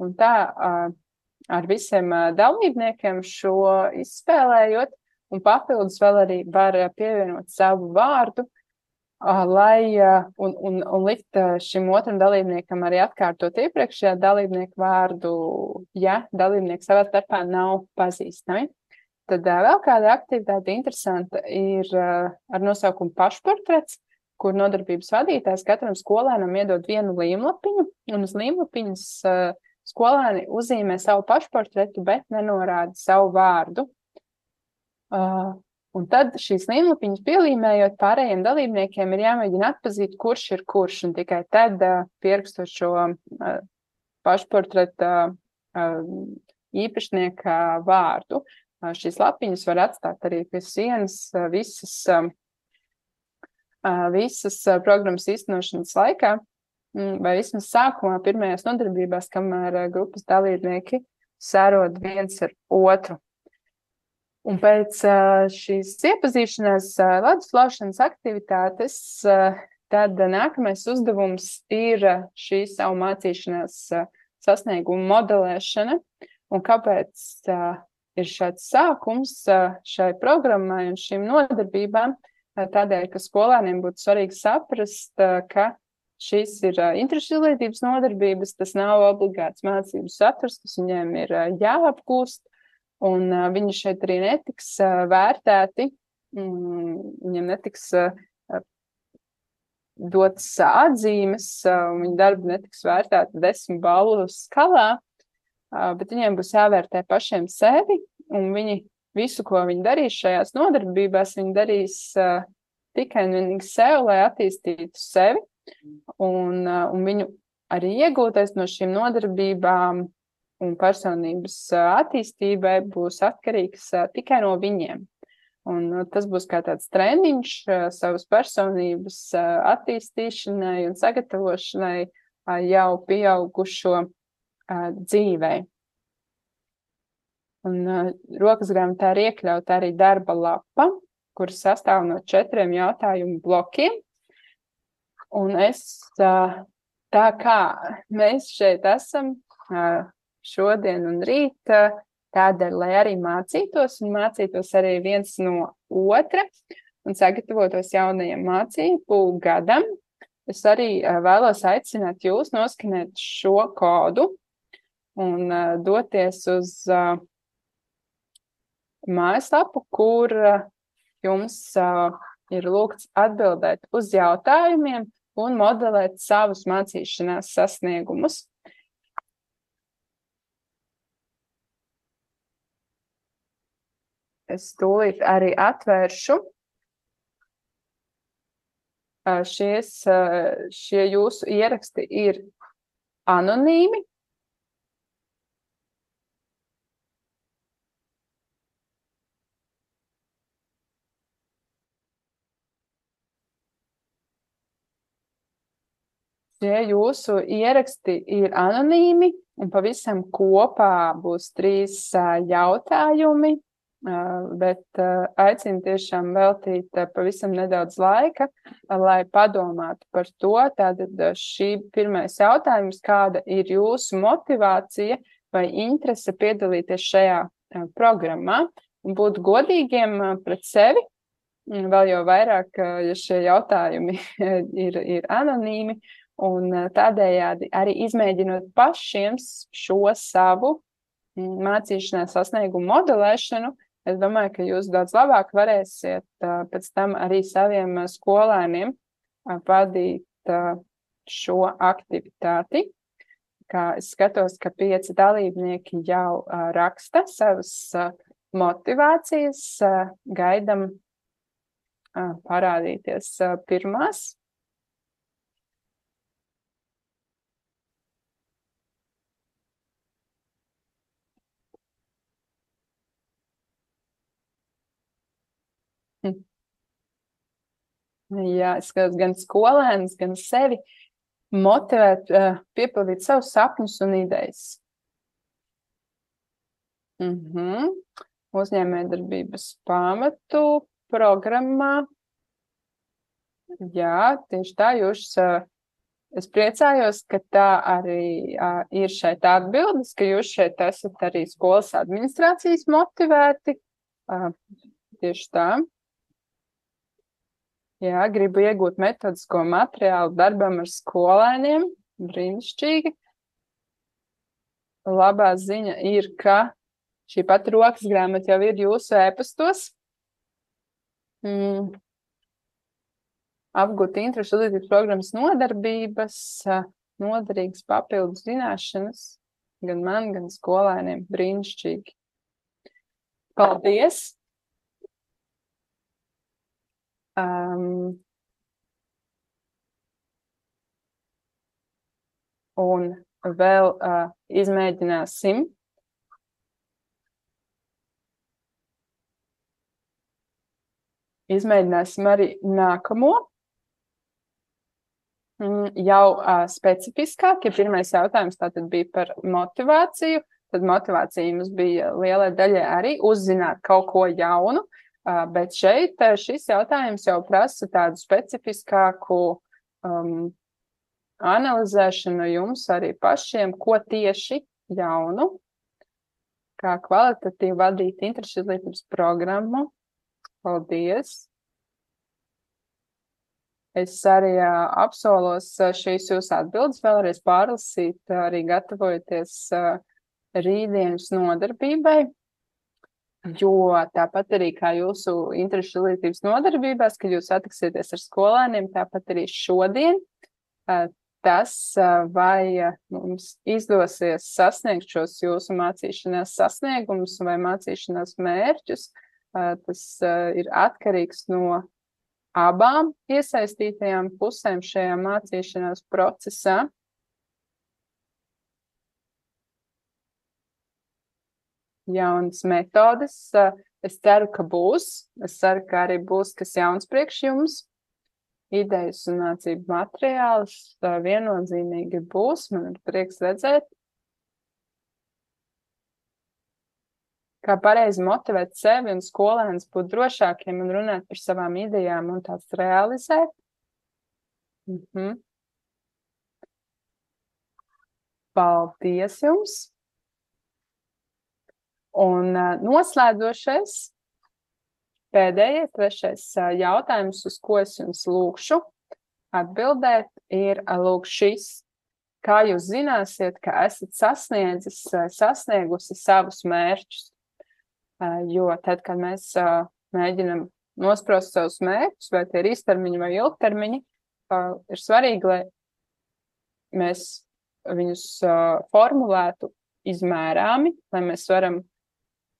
Un tā ar visiem dalībniekiem šo izspēlējot, un papildus vēl arī var pievienot savu vārdu, lai likt šim otram dalībniekam arī atkārtot iepriekšējā dalībnieku vārdu, ja dalībnieki savā starpā nav pazīstami. Tad vēl kāda aktivitāte interesanta ir ar nosaukumu pašportrets, kur nodarbības vadītājs katram skolēnam iedod vienu līmlapiņu, un uz līmlapiņas skolēni uzzīmē savu pašportretu, bet nenorāda savu vārdu. Un tad šīs līmlapiņas pielīmējot pārējiem dalībniekiem ir jāmēģina atpazīt, kurš ir kurš, un tikai tad pierakstot šo pašportreta īpašnieka vārdu. Šīs lapiņas var atstāt arī pie sienas visas programmas īstenošanas laikā, vai vismaz sākumā pirmajās nodarbībās, kamēr grupas dalībnieki sārod viens ar otru. Un pēc šīs iepazīšanās leduslaušanas aktivitātes, tad nākamais uzdevums ir šī savu mācīšanās sasniegumu modelēšana. Un kāpēc ir šāds sākums šai programmai un šīm nodarbībām? Tādēļ, ka skolēniem būtu svarīgi saprast, ka šīs ir interešu izglītības nodarbības, tas nav obligāts mācību saturs, kas viņiem ir jāapgūst. Un viņi šeit arī netiks vērtēti, viņiem netiks dotas atzīmes, viņu darbi netiks vērtēti 10 ballu skalā, bet viņiem būs jāvērtē pašiem sevi, un viņi visu, ko viņi darīs šajās nodarbībās, viņi darīs tikai un vienīgi sev, lai attīstītu sevi un viņu arī iegūtais no šīm nodarbībām un personības attīstībai būs atkarīgs tikai no viņiem. Un tas būs kā tāds treniņš savas personības attīstīšanai un sagatavošanai jau pieaugušo dzīvei. Un rokas grāmatā ir iekļauta arī darba lapa, kur sastāv no 4 jautājumu blokiem. Un es, tā kā mēs šeit esam šodien un rīt, tādēļ, lai arī mācītos un mācītos arī viens no otra un sagatavotos jaunajam mācību gadam, es arī vēlos aicināt jūs noskanēt šo kodu un doties uz mājaslapu, kur jums ir lūgts atbildēt uz jautājumiem un modelēt savus mācīšanās sasniegumus. Es tūlīt arī atvēršu. Šie jūsu ieraksti ir anonīmi. Šie jūsu ieraksti ir anonīmi un pavisam kopā būs 3 jautājumi. Bet aicinu tiešām veltīt pavisam nedaudz laika, lai padomātu par to. Tātad šī pirmais jautājums, kāda ir jūsu motivācija vai interese piedalīties šajā programmā un būt godīgiem pret sevi, vēl jau vairāk, ja šie jautājumi ir anonīmi, un tādējādi arī izmēģinot pašiem šo savu mācīšanās sasniegumu modelēšanu. Es domāju, ka jūs daudz labāk varēsiet pēc tam arī saviem skolēniem vadīt šo aktivitāti. Kā es skatos, ka 5 dalībnieki jau raksta savas motivācijas, gaidam parādīties pirmās. Jā, es skatos gan skolēnus, gan sevi motivēt, piepildīt savus sapņus un idejas. Uzņēmējdarbības pamatu programmā. Jā, tieši tā, es priecājos, ka tā arī ir šeit atbildes, ka jūs šeit esat arī skolas administrācijas motivēti. Tieši tā. Jā, gribu iegūt metodisko materiālu darbam ar skolēniem. Brīnišķīgi. Labā ziņa ir, ka šī pati rokas grāmata jau ir jūsu e-pastos. Apgūt interešu izglītības programmas nodarbības, noderīgas papildus zināšanas gan man, gan skolēniem. Brīnišķīgi. Paldies! Un vēl izmēģināsim arī nākamo, jau specifiskāk, ja pirmais jautājums tātad bija par motivāciju, tad motivācija mums bija lielai daļai arī uzzināt kaut ko jaunu. Bet šeit šis jautājums jau prasa tādu specifiskāku analizēšanu jums arī pašiem, ko tieši jaunu, kā kvalitatīvi vadīt interešu izglītības programmu. Paldies! Es arī apsolos šīs jūsu atbildes vēlreiz pārlasīt, arī gatavojoties rītdienas nodarbībai. Jo tāpat arī kā jūsu interešu izglītības nodarbībās, kad jūs satiksieties ar skolēniem, tāpat arī šodien tas, vai mums izdosies sasniegt šos jūsu mācīšanās sasniegumus vai mācīšanās mērķus, tas ir atkarīgs no abām iesaistītajām pusēm šajā mācīšanās procesā. jaunas metodes. Es ceru, ka būs. Es ceru, ka arī būs kas jauns priekš jums. Idejas un mācību materiāls viennozīmīgi būs. Man ir prieks redzēt. Kā pareizi motivēt sevi un skolēnus būt drošākiem un runāt par savām idejām un tās realizēt. Paldies jums! Un noslēdzošais, pēdējais, trešais jautājums, uz ko es jums lūkšu atbildēt, ir lūk šis. Kā jūs zināsiet, ka esat sasniegusi savus mērķus? Jo tad, kad mēs mēģinam nosprost savus mērķus, vai tie ir īstermiņi vai ilgtermiņi, ir svarīgi, lai mēs viņus formulētu izmērāmi, lai mēs varam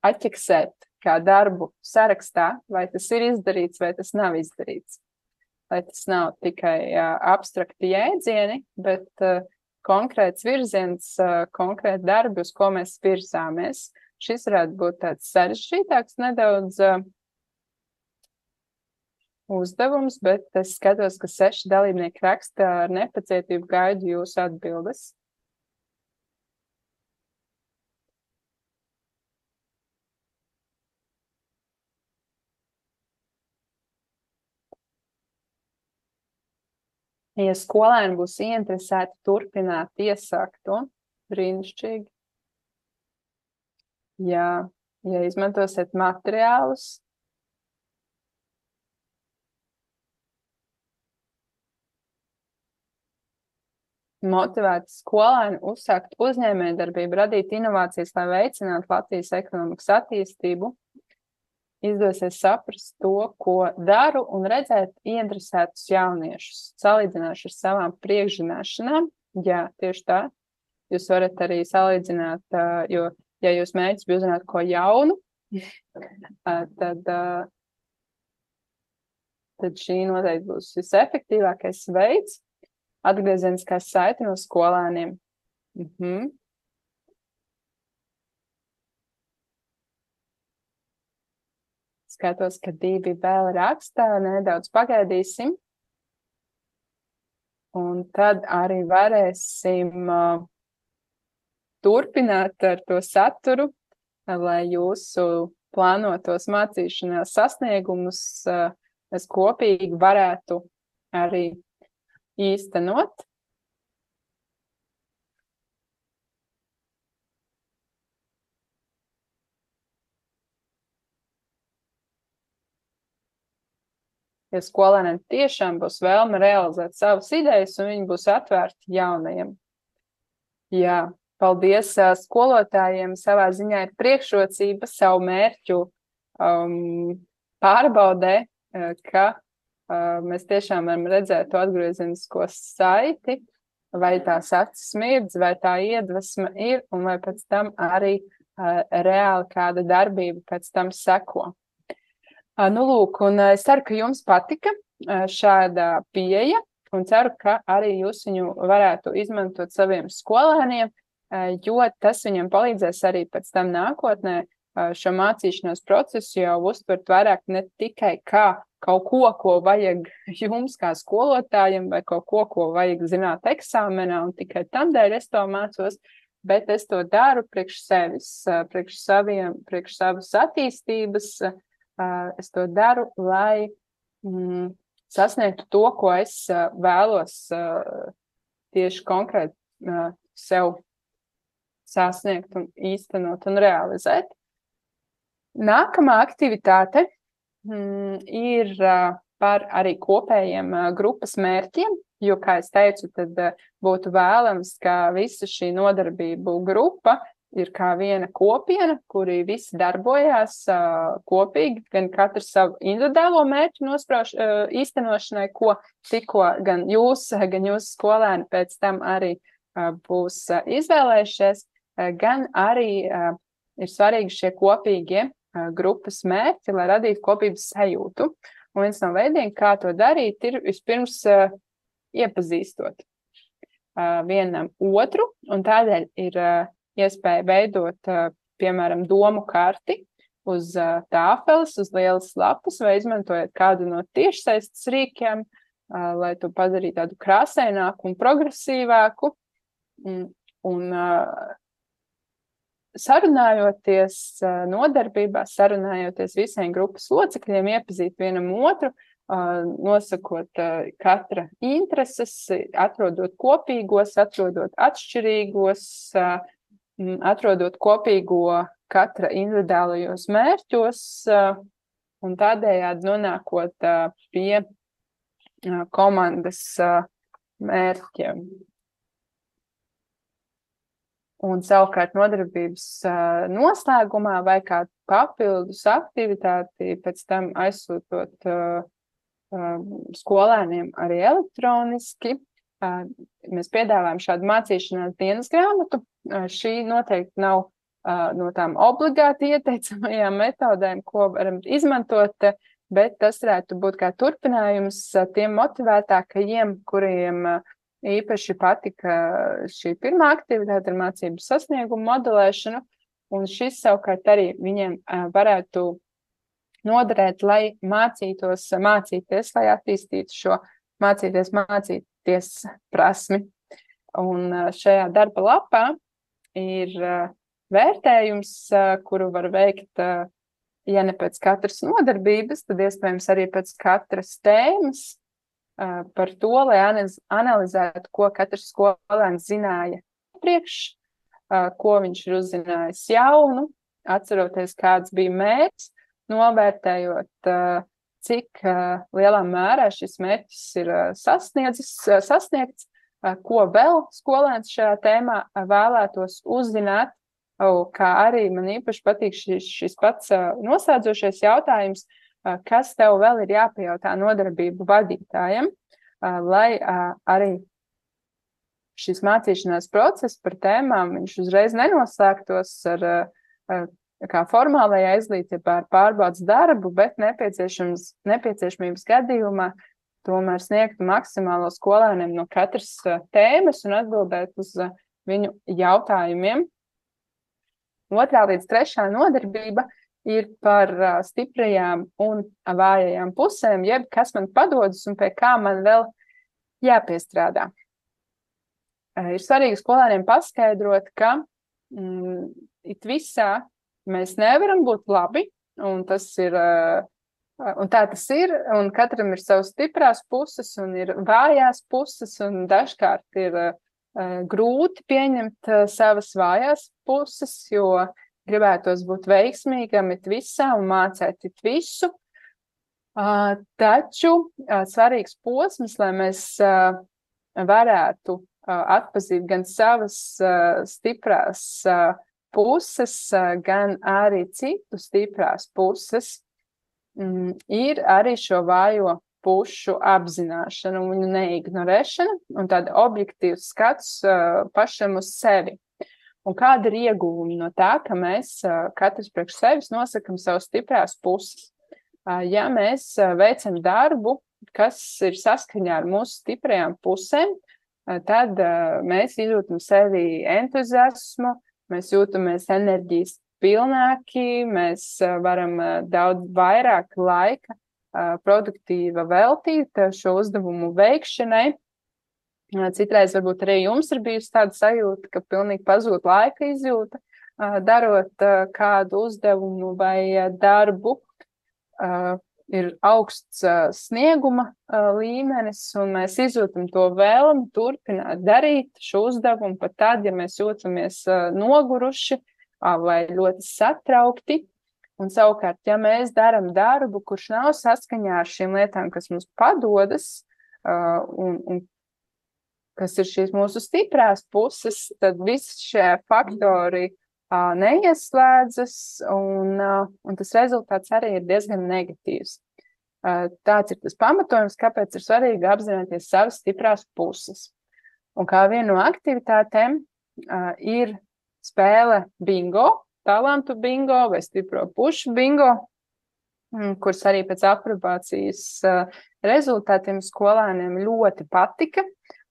atķeksēt kā darbu sarakstā, vai tas ir izdarīts, vai tas nav izdarīts. Lai tas nav tikai abstrakti jēdzieni, bet konkrēts virziens, konkrēti darbi, uz ko mēs virzāmies. Šis varētu būt tāds sarežģītāks nedaudz uzdevums, bet es skatos, ka 6 dalībnieki raksta ar nepacietību gaidu jūsu atbildes. Ja skolēni būs ieinteresēti turpināt iesākt to, brīnišķīgi. Ja izmantosiet materiālus, motivēt skolēni uzsākt uzņēmējdarbību, radīt inovācijas, lai veicinātu Latvijas ekonomikas attīstību, izdosies saprast to, ko daru un redzēt ieinteresētus jauniešus, salīdzināšu ar savām priekšzināšanām. Jā, tieši tā. Jūs varat arī salīdzināt, jo ja jūs mēģināt uzzināt ko jaunu, tad šī noteikti būs visefektīvākais veids. Atgriezieniskā saite no skolēniem. Skatos, ka 2 vēl rakstā, nedaudz pagaidīsim. Un tad arī varēsim turpināt ar to saturu, lai jūsu plānotos mācīšanās sasniegumus mēs kopīgi varētu arī īstenot. Ja skolēniem tiešām būs vēlme realizēt savas idejas un viņi būs atvērti jaunajiem. Jā. Paldies skolotājiem, savā ziņā ir priekšrocība savu mērķu pārbaudē, ka mēs tiešām varam redzēt to atgriezenisko saiti, vai tās acis smirdz, vai tā iedvesma ir, un vai pēc tam arī reāli kāda darbība pēc tam seko. Lūk, un es ceru, ka jums patika šāda pieeja, un ceru, ka arī jūs viņu varētu izmantot saviem skolēniem, jo tas viņam palīdzēs arī pēc tam nākotnē šo mācīšanās procesu jau uztvert vairāk ne tikai kā kaut ko vajag jums kā skolotājiem, vai kaut ko vajag zināt eksāmenā, un tikai tam dēļ es to mācos, bet es to daru priekš sevis, priekš savas attīstības. Es to daru, lai sasniegtu to, ko es vēlos tieši konkrēti sev sasniegt un īstenot un realizēt. Nākamā aktivitāte ir par arī kopējiem grupas mērķiem, jo, kā es teicu, tad būtu vēlams, ka visa šī nodarbību grupa ir kā viena kopiena, kuri visi darbojās kopīgi, gan katrs savu individuālo mērķu īstenošanai, ko tikko gan jūs skolēni pēc tam arī būs izvēlējušies, gan arī ir svarīgi šie kopīgie grupas mērķi, lai radītu kopības sajūtu. Un viens no veidiem, kā to darīt, ir vispirms iepazīstot vienam otru, un tādēļ ir iespēja veidot piemēram, domu karti uz tāfeles, uz lielas lapas, vai izmantojot kādu no tiešsaistes rīkiem, lai to padarītu tādu krāsaināku un progresīvāku. Un sarunājoties nodarbībās, sarunājoties visiem grupas locekļiem, iepazīt vienam otru, nosakot katra intereses, atrodot kopīgos, atrodot atšķirīgos, atrodot kopīgo katra individuālajos mērķos un tādējādi nonākot pie komandas mērķiem. Un savukārt nodarbības noslēgumā vai kā papildus aktivitāti pēc tam aizsūtot skolēniem arī elektroniski. Mēs piedāvājam šādu mācīšanās dienas grāmatu. Šī noteikti nav no tām obligāti ieteicamajām metodēm, ko varam izmantot, bet tas varētu būt kā turpinājums tiem motivētākajiem, kuriem īpaši patika šī pirmā aktivitāte ar mācību sasniegumu modelēšanu, un šis savukārt arī viņiem varētu noderēt, lai mācīties, lai attīstītu šo mācīties prasmi. Un šajā darba lapā ir vērtējums, kuru var veikt, ja ne pēc katras nodarbības, tad iespējams arī pēc katras tēmas, par to, lai analizētu, ko katrs skolēns zināja priekš, ko viņš ir uzzinājis jaunu, atceroties, kāds bija mērķis, novērtējot, cik lielā mērā šis mērķis ir sasniegts, ko vēl skolēns šajā tēmā vēlētos uzzināt, kā arī man īpaši patīk šis pats noslēdzošais jautājums, kas tev vēl ir jāpajautā nodarbību vadītājiem, lai arī šis mācīšanās process par tēmām viņš uzreiz nenoslēgtos ar kā formālajā izglītībā ar pārbaudas darbu, bet nepieciešamības gadījumā tomēr sniegtu maksimālo skolēniem no katras tēmas un atbildēt uz viņu jautājumiem. 2. līdz 3. nodarbība ir par stiprajām un vājajām pusēm, jeb kas man padodas un pie kā man vēl jāpiestrādā. Ir svarīgi skolēniem paskaidrot, ka it visā mēs nevaram būt labi, un tas ir, un tā tas ir, un katram ir savas stiprās puses un ir vājās puses, un dažkārt ir grūti pieņemt savas vājās puses, jo gribētos būt veiksmīgam it visā un mācēt it visu. Taču svarīgs posms, lai mēs varētu atpazīt gan savas stiprās puses, gan arī citu stiprās puses, ir arī šo vājo pušu apzināšana un viņu neignorēšana un tāda objektīvs skats pašam uz sevi. Un kāda ir ieguvumi no tā, ka mēs katrs priekš sevis nosakam savas stiprās puses? Ja mēs veicam darbu, kas ir saskaņā ar mūsu stiprajām pusēm, tad mēs izjūtam sevi entuziasmu, mēs jūtamies enerģijas pilnāki, mēs varam daudz vairāk laika produktīva veltīt šo uzdevumu veikšanai. Citreiz varbūt arī jums ir bijusi tāda sajūta, ka pilnīgi pazūd laika izjūta, darot kādu uzdevumu vai darbu. Ir augsts snieguma līmenis, un mēs izjūtam to vēlmi turpināt darīt šo uzdevumu pat tad, ja mēs jūtamies noguruši vai ļoti satraukti. Un savukārt, ja mēs darām darbu, kurš nav saskaņā ar šīm lietām, kas mums padodas, un kas ir šīs mūsu stiprās puses, tad visi šie faktori neieslēdzas, un tas rezultāts arī ir diezgan negatīvs. Tāds ir tas pamatojums, kāpēc ir svarīgi apzināties savas stiprās puses. Un kā viena no aktivitātēm ir spēle bingo, talantu bingo vai stipro pušu bingo, kuras arī pēc aprobācijas rezultātiem skolēniem ļoti patika,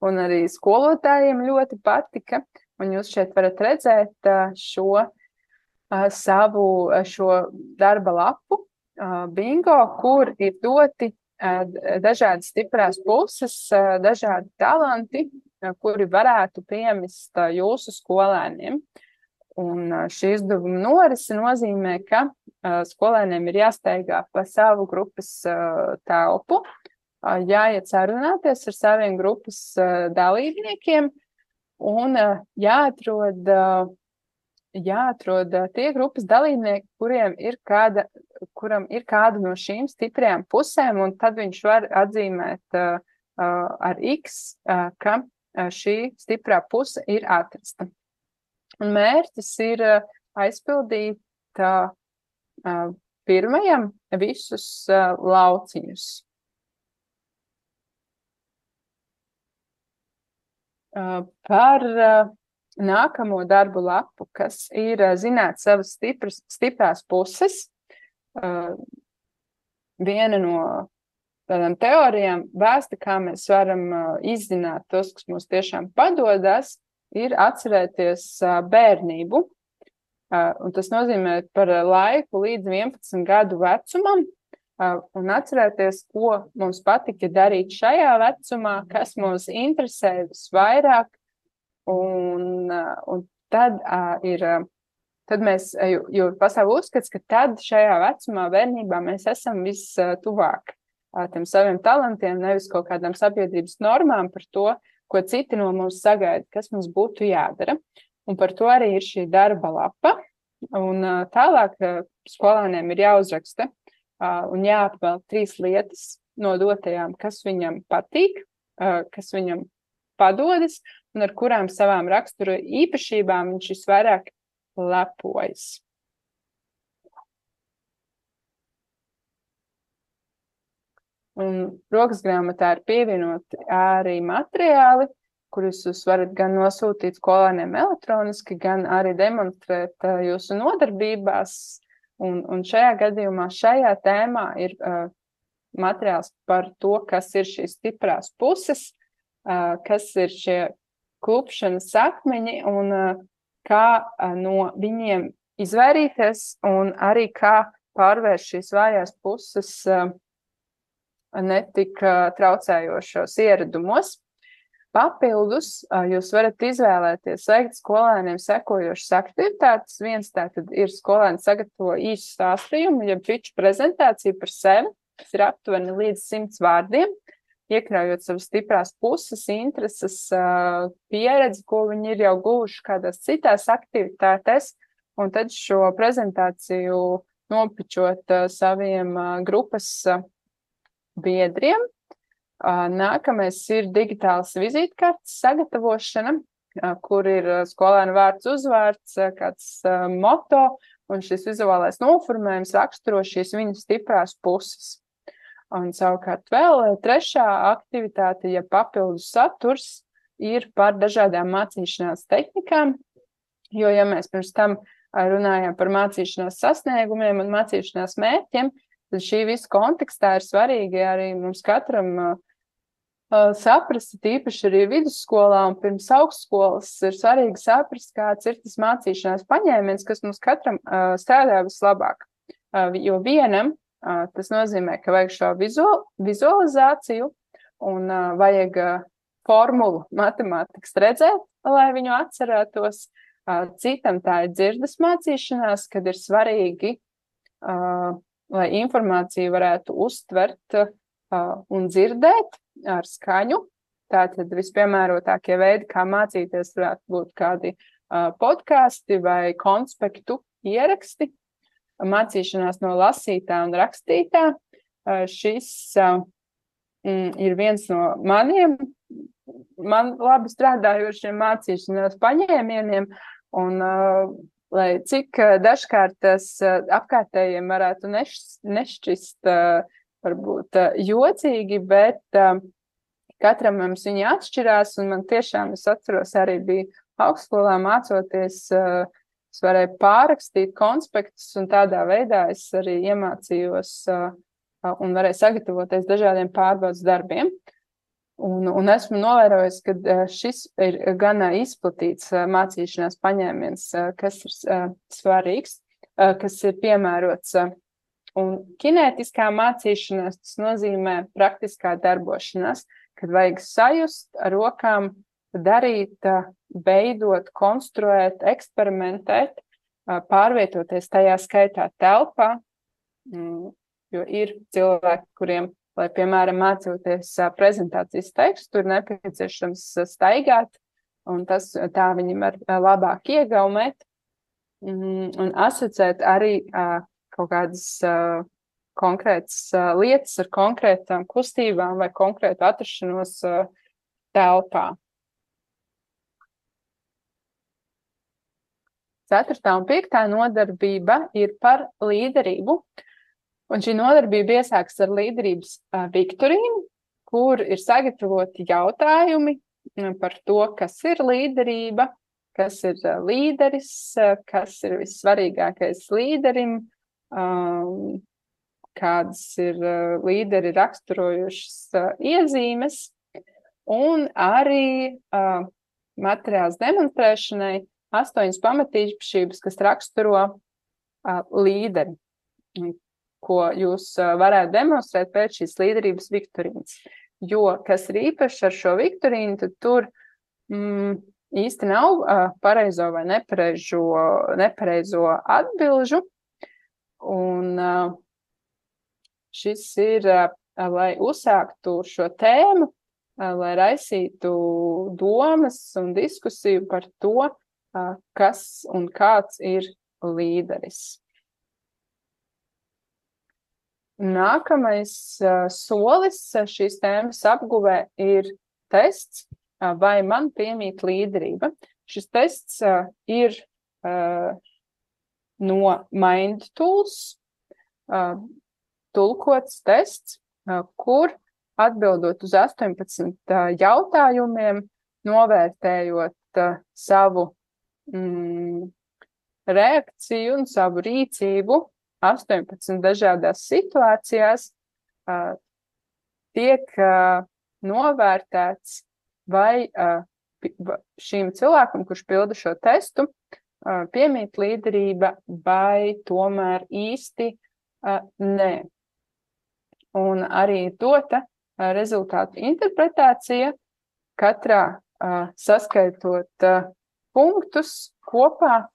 un arī skolotājiem ļoti patika. Un jūs šeit varat redzēt šo savu šo darba lapu bingo, kur ir doti dažādas stiprās puses, dažādi talanti, kuri varētu piemist jūsu skolēniem. Un šī izdevuma norise nozīmē, ka skolēniem ir jāsteigā pa savu grupas telpu, jāiet sarunāties ar saviem grupas dalībniekiem un jāatrod tie grupas dalībnieki, kuram ir kāda no šīm stiprajām pusēm, un tad viņš var atzīmēt ar X, ka šī stiprā puse ir atrasta. Un mērķis ir aizpildīt pirmajam visus lauciņus. Par nākamo darbu lapu, kas ir zināt savas stiprās puses. Viena no tādām teorijām vēsta, kā mēs varam izzināt tos, kas mums tiešām padodas, ir atcerēties bērnību. Un tas nozīmē par laiku līdz 11 gadu vecumam un atcerēties, ko mums patika darīt šajā vecumā, kas mūs interesē visvairāk. Un tad mēs, jo pastāv uzskats, ka tad šajā vecumā, bērnībā, mēs esam vistuvāk tiem saviem talantiem, nevis kaut kādām sabiedrības normām par to, ko citi no mums sagaida, kas mums būtu jādara. Un par to arī ir šī darba lapa. Un tālāk skolēniem ir jāuzraksta un jāapvēl 3 lietas no dotajām, kas viņam patīk, kas viņam padodas, un ar kurām savām rakstura īpašībām viņš visvairāk lepojas. Un rokas grāmatā ir pievienoti arī materiāli, kurus jūs varat gan nosūtīt skolēniem elektroniski, gan arī demonstrēt jūsu nodarbībās. Un šajā gadījumā, šajā tēmā ir materiāls par to, kas ir šīs stiprās puses, kas ir šie klupšanas akmeņi un kā no viņiem izvairīties un arī kā pārvērst šīs vājās puses netik traucējošos ieradumos. Papildus jūs varat izvēlēties veikt skolēniem sekojošas aktivitātes. Viens tātad ir skolēni sagatavo īsu stāstījumu, ja pitch prezentāciju par sevi, kas ir aptuveni līdz 100 vārdiem, iekļaujot savas stiprās puses, intereses, pieredzi, ko viņi ir jau guvuši kādās citās aktivitātēs, un tad šo prezentāciju nopičot saviem grupas biedriem. Nākamais ir digitālas vizītkartes sagatavošana, kur ir skolēnu vārds, uzvārds, kāds moto, un šis vizuālais noformējums raksturo šīs viņu stiprās puses. Un savukārt vēl trešā aktivitāte, ja papildus saturs, ir par dažādām mācīšanās tehnikām, jo, ja mēs pirms tam runājām par mācīšanās sasniegumiem un mācīšanās mērķiem, tad šī visa kontekstā ir svarīgi arī mums katram saprast, tīpaši arī vidusskolā un pirms augstskolas ir svarīgi saprast, kāds ir tas mācīšanās paņēmiens, kas mums katram strādā vislabāk. Jo vienam tas nozīmē, ka vajag šo vizualizāciju un vajag formulu matemātikas redzēt, lai viņu atcerētos. Citam tā ir dzirdes mācīšanās, kad ir svarīgi, lai informāciju varētu uztvert un dzirdēt ar skaņu. Tātad vispiemērotākie veidi, kā mācīties, varētu būt kādi podkasti vai konspektu ieraksti, mācīšanās no lasītā un rakstītā. Šis ir viens no man labi strādājošiem mācīšanās paņēmieniem, un lai cik dažkārt tas apkārtējiem varētu nešķist varbūt jocīgi, bet katram mums viņi atšķirās, un man tiešām, es atceros, arī bija augstskolā mācoties, es varēju pārrakstīt konspektus, un tādā veidā es arī iemācījos un varēju sagatavoties dažādiem pārbaudas darbiem. Un esmu novērojis, ka šis ir gan izplatīts mācīšanās paņēmiens, kas ir svarīgs, kas ir piemērots. Un kinētiskā mācīšanās tas nozīmē praktiskā darbošanās, kad vajag sajust ar rokām, darīt, veidot, konstruēt, eksperimentēt, pārvietoties tajā skaitā telpā, jo ir cilvēki, kuriem, lai, piemēram, mācoties prezentācijas tekstu, ir nepieciešams staigāt, un tā viņi var labāk iegaumēt un asociēt arī kaut kādas konkrētas lietas ar konkrētām kustībām vai konkrētu atrašanos telpā. 4. un 5. nodarbība ir par līderību, un šī nodarbība iesāks ar līderības viktorīnu, kur ir sagatavoti jautājumi par to, kas ir līderība, kas ir līderis, kas ir vissvarīgākais līderim, kādas ir līderi raksturojušas iezīmes, un arī materiāls demonstrēšanai 8 pamatīpašības, kas raksturo līderi, ko jūs varētu demonstrēt pēc šīs līderības viktorīnas. Jo, kas ir īpaši ar šo viktorīnu, tad tur īsti nav pareizo vai nepareizo atbilžu. Un šis ir, lai uzsāktu šo tēmu, lai raisītu domas un diskusiju par to, kas un kāds ir līderis. Nākamais solis šīs tēmas apguvē ir tests, vai man piemīt līderība. Šis tests ir no Mind Tools tulkots tests, kur atbildot uz 18 jautājumiem, novērtējot savu reakciju un savu rīcību 18 dažādās situācijās, tiek novērtēts, vai šīm cilvēkam, kurš pilda šo testu, piemīt līderība, vai tomēr īsti nē. Un arī dota rezultātu interpretācija, katrā saskaitot punktus kopā,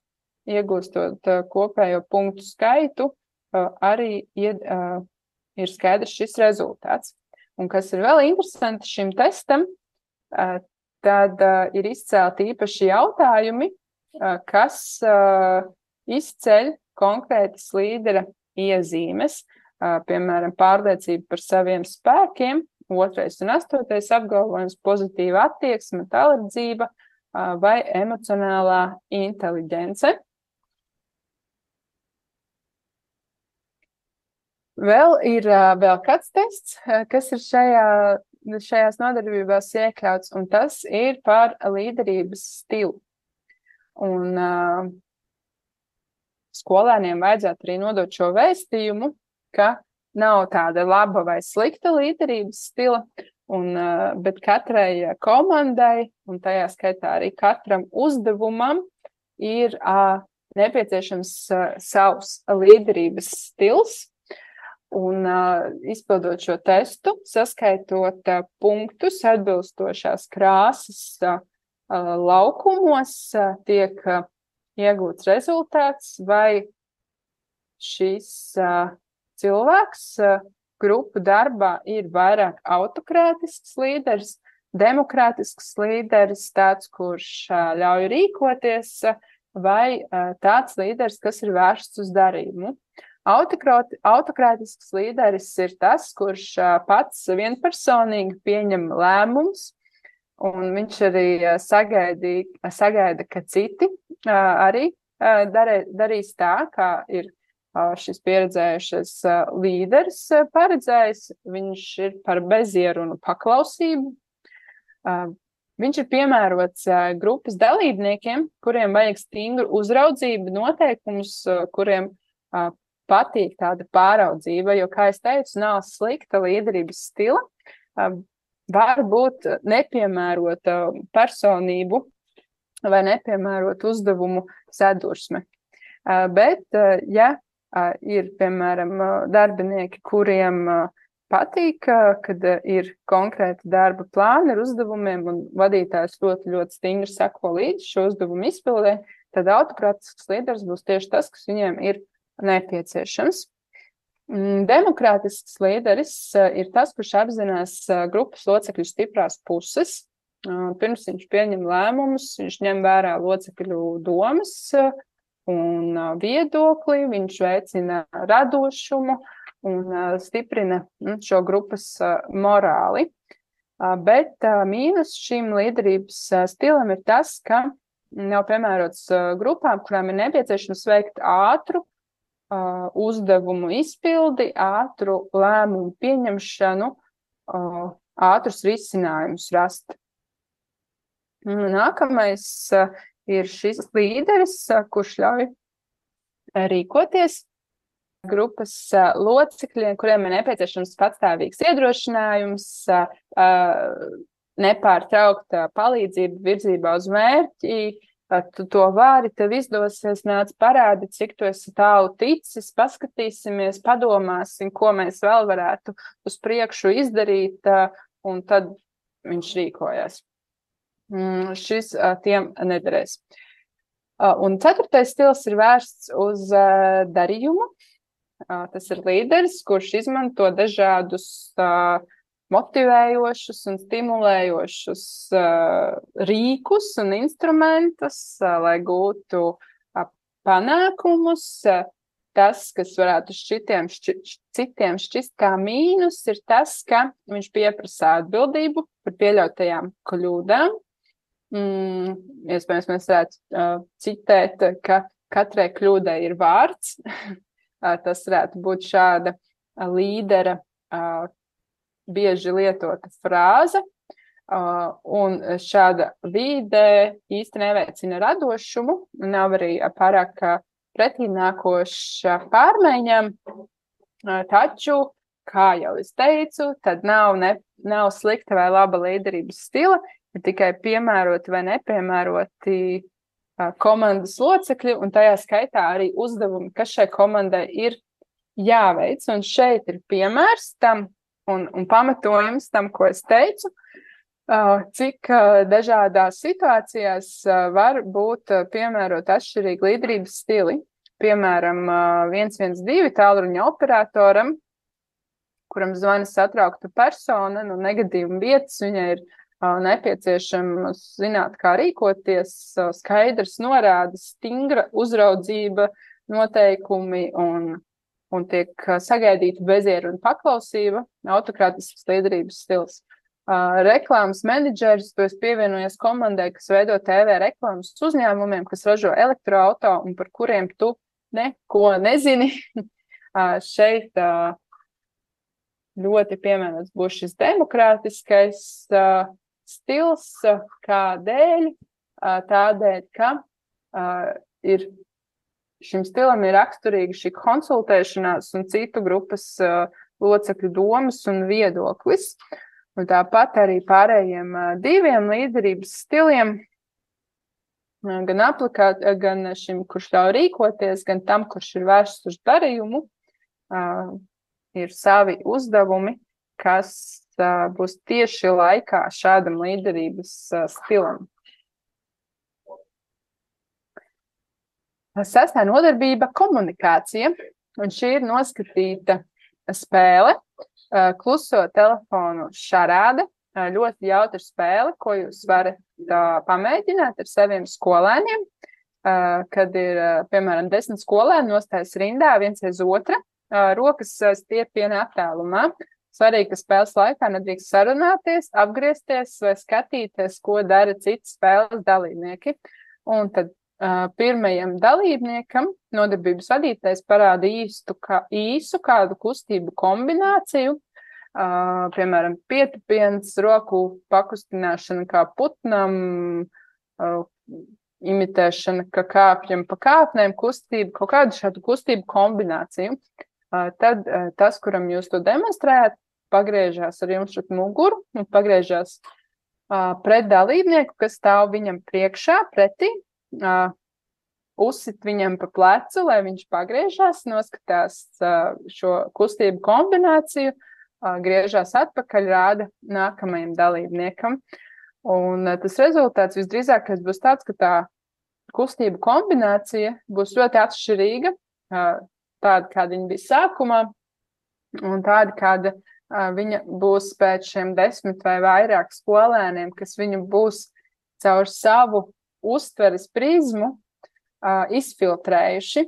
iegūstot kopējo punktu skaitu, arī ir skaidrs šis rezultāts. Un kas ir vēl interesanti šim testam, tad ir izcēlti īpaši jautājumi, kas izceļ konkrētas līdera iezīmes, piemēram, pārliecība par saviem spēkiem, 2. un 8. apgalvojums, pozitīva attieksme, tālredzība vai emocionālā inteliģence. Vēl ir kāds tests, kas ir šajās nodarbībās iekļauts, un tas ir par līderības stilu. Un skolēniem vajadzētu arī nodot šo vēstījumu, ka nav tāda laba vai slikta līderības stila, bet katrai komandai, un tajā skaitā arī katram uzdevumam, ir nepieciešams savs līderības stils. Un izpildot šo testu, saskaitot punktus atbilstošās krāsas laukumos, tiek iegūts rezultāts, vai šis cilvēks grupu darbā ir vairāk autokrātisks līderis, demokrātisks līderis, tāds, kurš ļauj rīkoties, vai tāds līderis, kas ir vērsts uz darījumu. Autokrātisks līderis ir tas, kurš pats vienpersonīgi pieņem lēmumus, un viņš arī sagaida, ka citi arī darīs tā, kā ir šis pieredzējušais līderis paredzējis. Viņš ir par bezierunu paklausību. Viņš ir piemērots grupas dalībniekiem, kuriem vajag stingru uzraudzību, noteikumus, kuriem patīk tāda pāraudzība, jo, kā es teicu, nav slikta līderības stila. var būt nepiemērota personību vai nepiemērota uzdevumu sadursme. Bet, ja ir, piemēram, darbinieki, kuriem patīk, kad ir konkrēti darba plāni ar uzdevumiem un vadītājs ļoti, ļoti stingri seko līdzi šo uzdevumu izpildē, tad autokrātisks līderis būs tieši tas, kas viņiem ir nepieciešams. Demokrātisks līderis ir tas, kurš apzinās grupas locekļu stiprās puses. Pirms viņš pieņem lēmumus, viņš ņem vērā locekļu domas un viedokli, viņš veicina radošumu un stiprina šo grupas morāli. Bet mīnus šim līderības stilam ir tas, ka nav piemērots grupām, kurām ir nepieciešams veikt ātru uzdevumu izpildi, ātru lēmumu pieņemšanu, ātrus risinājumus rast. Nākamais ir šis līderis, kurš ļauj rīkoties grupas locekļiem, kuriem ir nepieciešams patstāvīgs iedrošinājums, nepārtraukt palīdzību virzībā uz mērķi. Tu to vari, tev izdosies, nāc parādi, cik tu esi tālu ticis, paskatīsimies, padomāsim, ko mēs vēl varētu uz priekšu izdarīt, un tad viņš rīkojās. Šis tiem nederēs. Un 4. stils ir vērsts uz darījumu. Tas ir līderis, kurš izmanto dažādus motivējošus un stimulējošus rīkus un instrumentus, lai gūtu panākumus. Tas, kas varētu citiem šķist kā mīnus, ir tas, ka viņš pieprasa atbildību par pieļautajām kļūdām. Iespējams, mēs varētu citēt, ka katrai kļūdai ir vārds. Tas varētu būt šāda līdera bieži lietota frāze, un šāda vide īsti neveicina radošumu, nav arī pārāk pretīnākoša pārmaiņām, taču, kā jau es teicu, tad nav slikta vai laba līderības stila, ir tikai piemēroti vai nepiemēroti komandas locekļi, un tajā skaitā arī uzdevumi, kas šai komandai ir jāveic. Un šeit ir piemērs tam un pamatojums tam, ko es teicu, cik dažādās situācijās var būt piemērot atšķirīgi līderības stili. Piemēram, 112 tālruņa operatoram, kuram zvana satraukta persona no negadījuma vietas, viņai ir nepieciešams zināt, kā rīkoties, skaidrs norādes, stingra uzraudzība, noteikumi un tiek sagaidīta bezieru un paklausība, autokrātisks līderības stils. Reklāmas menedžeris, tu esi pievienojies komandai, kas veido TV reklāmas uzņēmumiem, kas ražo elektroauto un par kuriem tu neko nezini. Šeit ļoti piemērots būs šis demokrātiskais stils. Kādēļ? Tādēļ, ka šim stilam ir raksturīga šī konsultēšanās un citu grupas locekļu domas un viedoklis. Un tāpat arī pārējiem diviem līderības stiliem, gan šim, kurš ļauj rīkoties, gan tam, kurš ir vērsts uz darījumu, ir savi uzdevumi, kas būs tieši laikā šādam līderības stilam. 6. nodarbība - komunikācija, un šī ir noskatīta spēle, kluso telefonu šarāde, ļoti jautra spēle, ko jūs varat pamēģināt ar saviem skolēniem, kad ir, piemēram, 10 skolēni nostājas rindā viens aiz otra, rokas stiep viena attālumā. Svarīgi, ka spēles laikā nedrīkst sarunāties, apgriezties vai skatīties, ko dara citi spēles dalībnieki. Un tad pirmajam dalībniekam nodarbības vadītājs parāda īsu kādu kustību kombināciju, piemēram, pietupiens, roku pakustināšana kā putnam, imitēšana, ka kāpjam pa kāpnēm kustību, kaut kādu šādu kustību kombināciju. Tad tas, kuram jūs to demonstrējat, pagriežās ar jums pret muguru un pagriežās pret dalībnieku, kas stāv viņam priekšā, pretī, uzsit viņam pa plecu, lai viņš pagriežās, noskatās šo kustību kombināciju, griežās atpakaļ, rāda nākamajam dalībniekam. Un tas rezultāts visdrīzākais būs tāds, ka tā kustību kombinācija būs ļoti atšķirīga, tāda, kāda viņa bija sākumā, un tāda, kāda viņa būs pēc šiem 10 vai vairāk skolēniem, kas viņu būs caur savu uztveres prizmu izfiltrējuši.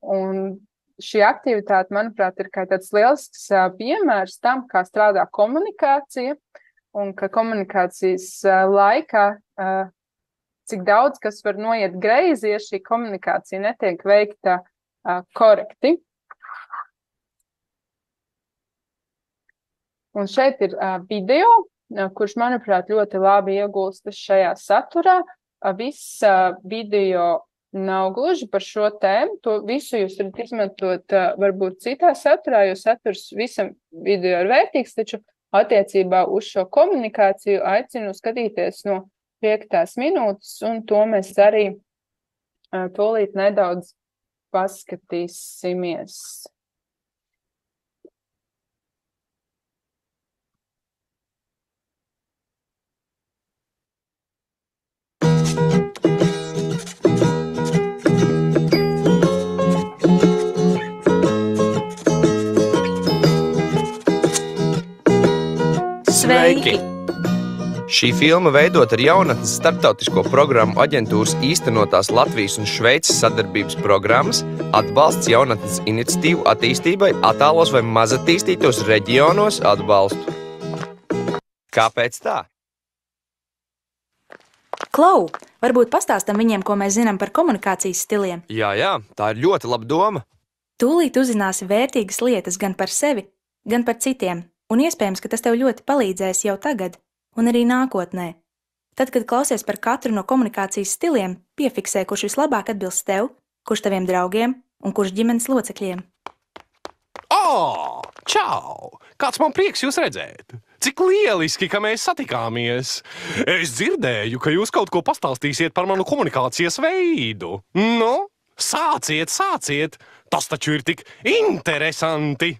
Un šī aktivitāte, manuprāt, ir kā tāds lielisks piemērs tam, kā strādā komunikācija, un ka komunikācijas laikā, cik daudz kas var noiet greizi, ja šī komunikācija netiek veikta korekti. Un šeit ir video, kurš, manuprāt, ļoti labi iegulstas šajā saturā. Viss video nav gluži par šo tēmu, to visu jūs varat izmantot varbūt citā saturā, jo saturs visam video ir vērtīgs, taču attiecībā uz šo komunikāciju aicinu skatīties no 5. minūtes, un to mēs arī tūlīt nedaudz paskatīsimies. Sveiki! Šī filma veidot ar jaunatnes starptautisko programmu aģentūras īstenotās Latvijas un Šveices sadarbības programmas atbalsts jaunatnes iniciatīvu attīstībai attālos vai mazattīstītos reģionos atbalstu. Kāpēc tā? Klau, varbūt pastāstam viņiem, ko mēs zinām par komunikācijas stiliem. Jā, tā ir ļoti laba doma. Tūlīt uzzināsi vērtīgas lietas gan par sevi, gan par citiem, un iespējams, ka tas tev ļoti palīdzēs jau tagad un arī nākotnē. Tad, kad klausies par katru no komunikācijas stiliem, piefiksē, kurš vislabāk atbilst tev, kurš taviem draugiem un kurš ģimenes locekļiem. Čau! Kāds man prieks jūs redzēt! Cik lieliski, ka mēs satikāmies! Es dzirdēju, ka jūs kaut ko pastāstīsiet par manu komunikācijas veidu. Nu, sāciet! Tas taču ir tik interesanti!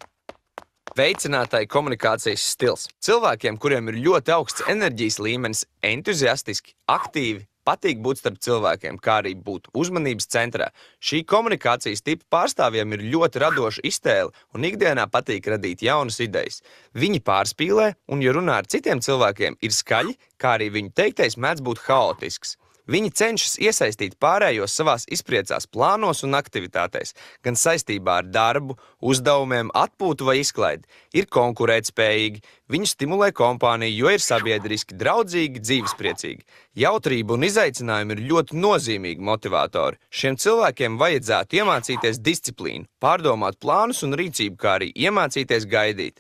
Veicinātāji komunikācijas stils. Cilvēkiem, kuriem ir ļoti augsts enerģijas līmenis, entuziastiski, aktīvi, patīk būt starp cilvēkiem, kā arī būt uzmanības centrā. Šī komunikācijas tipa pārstāvjiem ir ļoti radoša iztēle un ikdienā patīk radīt jaunas idejas. Viņi pārspīlē un, ja runā ar citiem cilvēkiem, ir skaļi, kā arī viņu teiktais mēdz būt haotisks. Viņi cenšas iesaistīt pārējos savās izpriecās plānos un aktivitātēs, gan saistībā ar darbu, uzdevumiem, atpūtu vai izklaidi. Ir konkurētspējīgi, viņu stimulē kompānija, jo ir sabiedriski, draudzīgi, dzīvespriecīgi. Jautrība un izaicinājumi ir ļoti nozīmīgi motivatori. Šiem cilvēkiem vajadzētu iemācīties disciplīnu, pārdomāt plānus un rīcību, kā arī iemācīties gaidīt.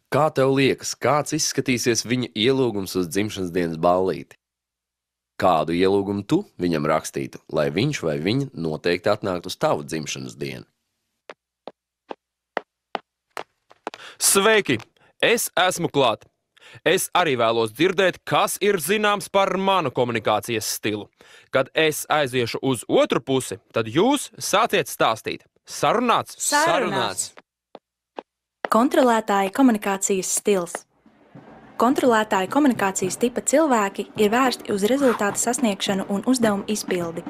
Kā tev liekas, kāds izskatīsies viņa ielūgums uz dzimšanas dienas ballīti? Kādu ielūgumu tu viņam rakstītu, lai viņš vai viņa noteikti atnāktu uz tavu dzimšanas dienu? Sveiki! Es esmu klāt! Es arī vēlos dzirdēt, kas ir zināms par manu komunikācijas stilu. Kad es aiziešu uz otru pusi, tad jūs sāciet stāstīt. Sarunāts! Sarunāts! Kontrolētāja komunikācijas stils. Kontrolētāja komunikācijas tipa cilvēki ir vērsti uz rezultātu sasniegšanu un uzdevumu izpildi.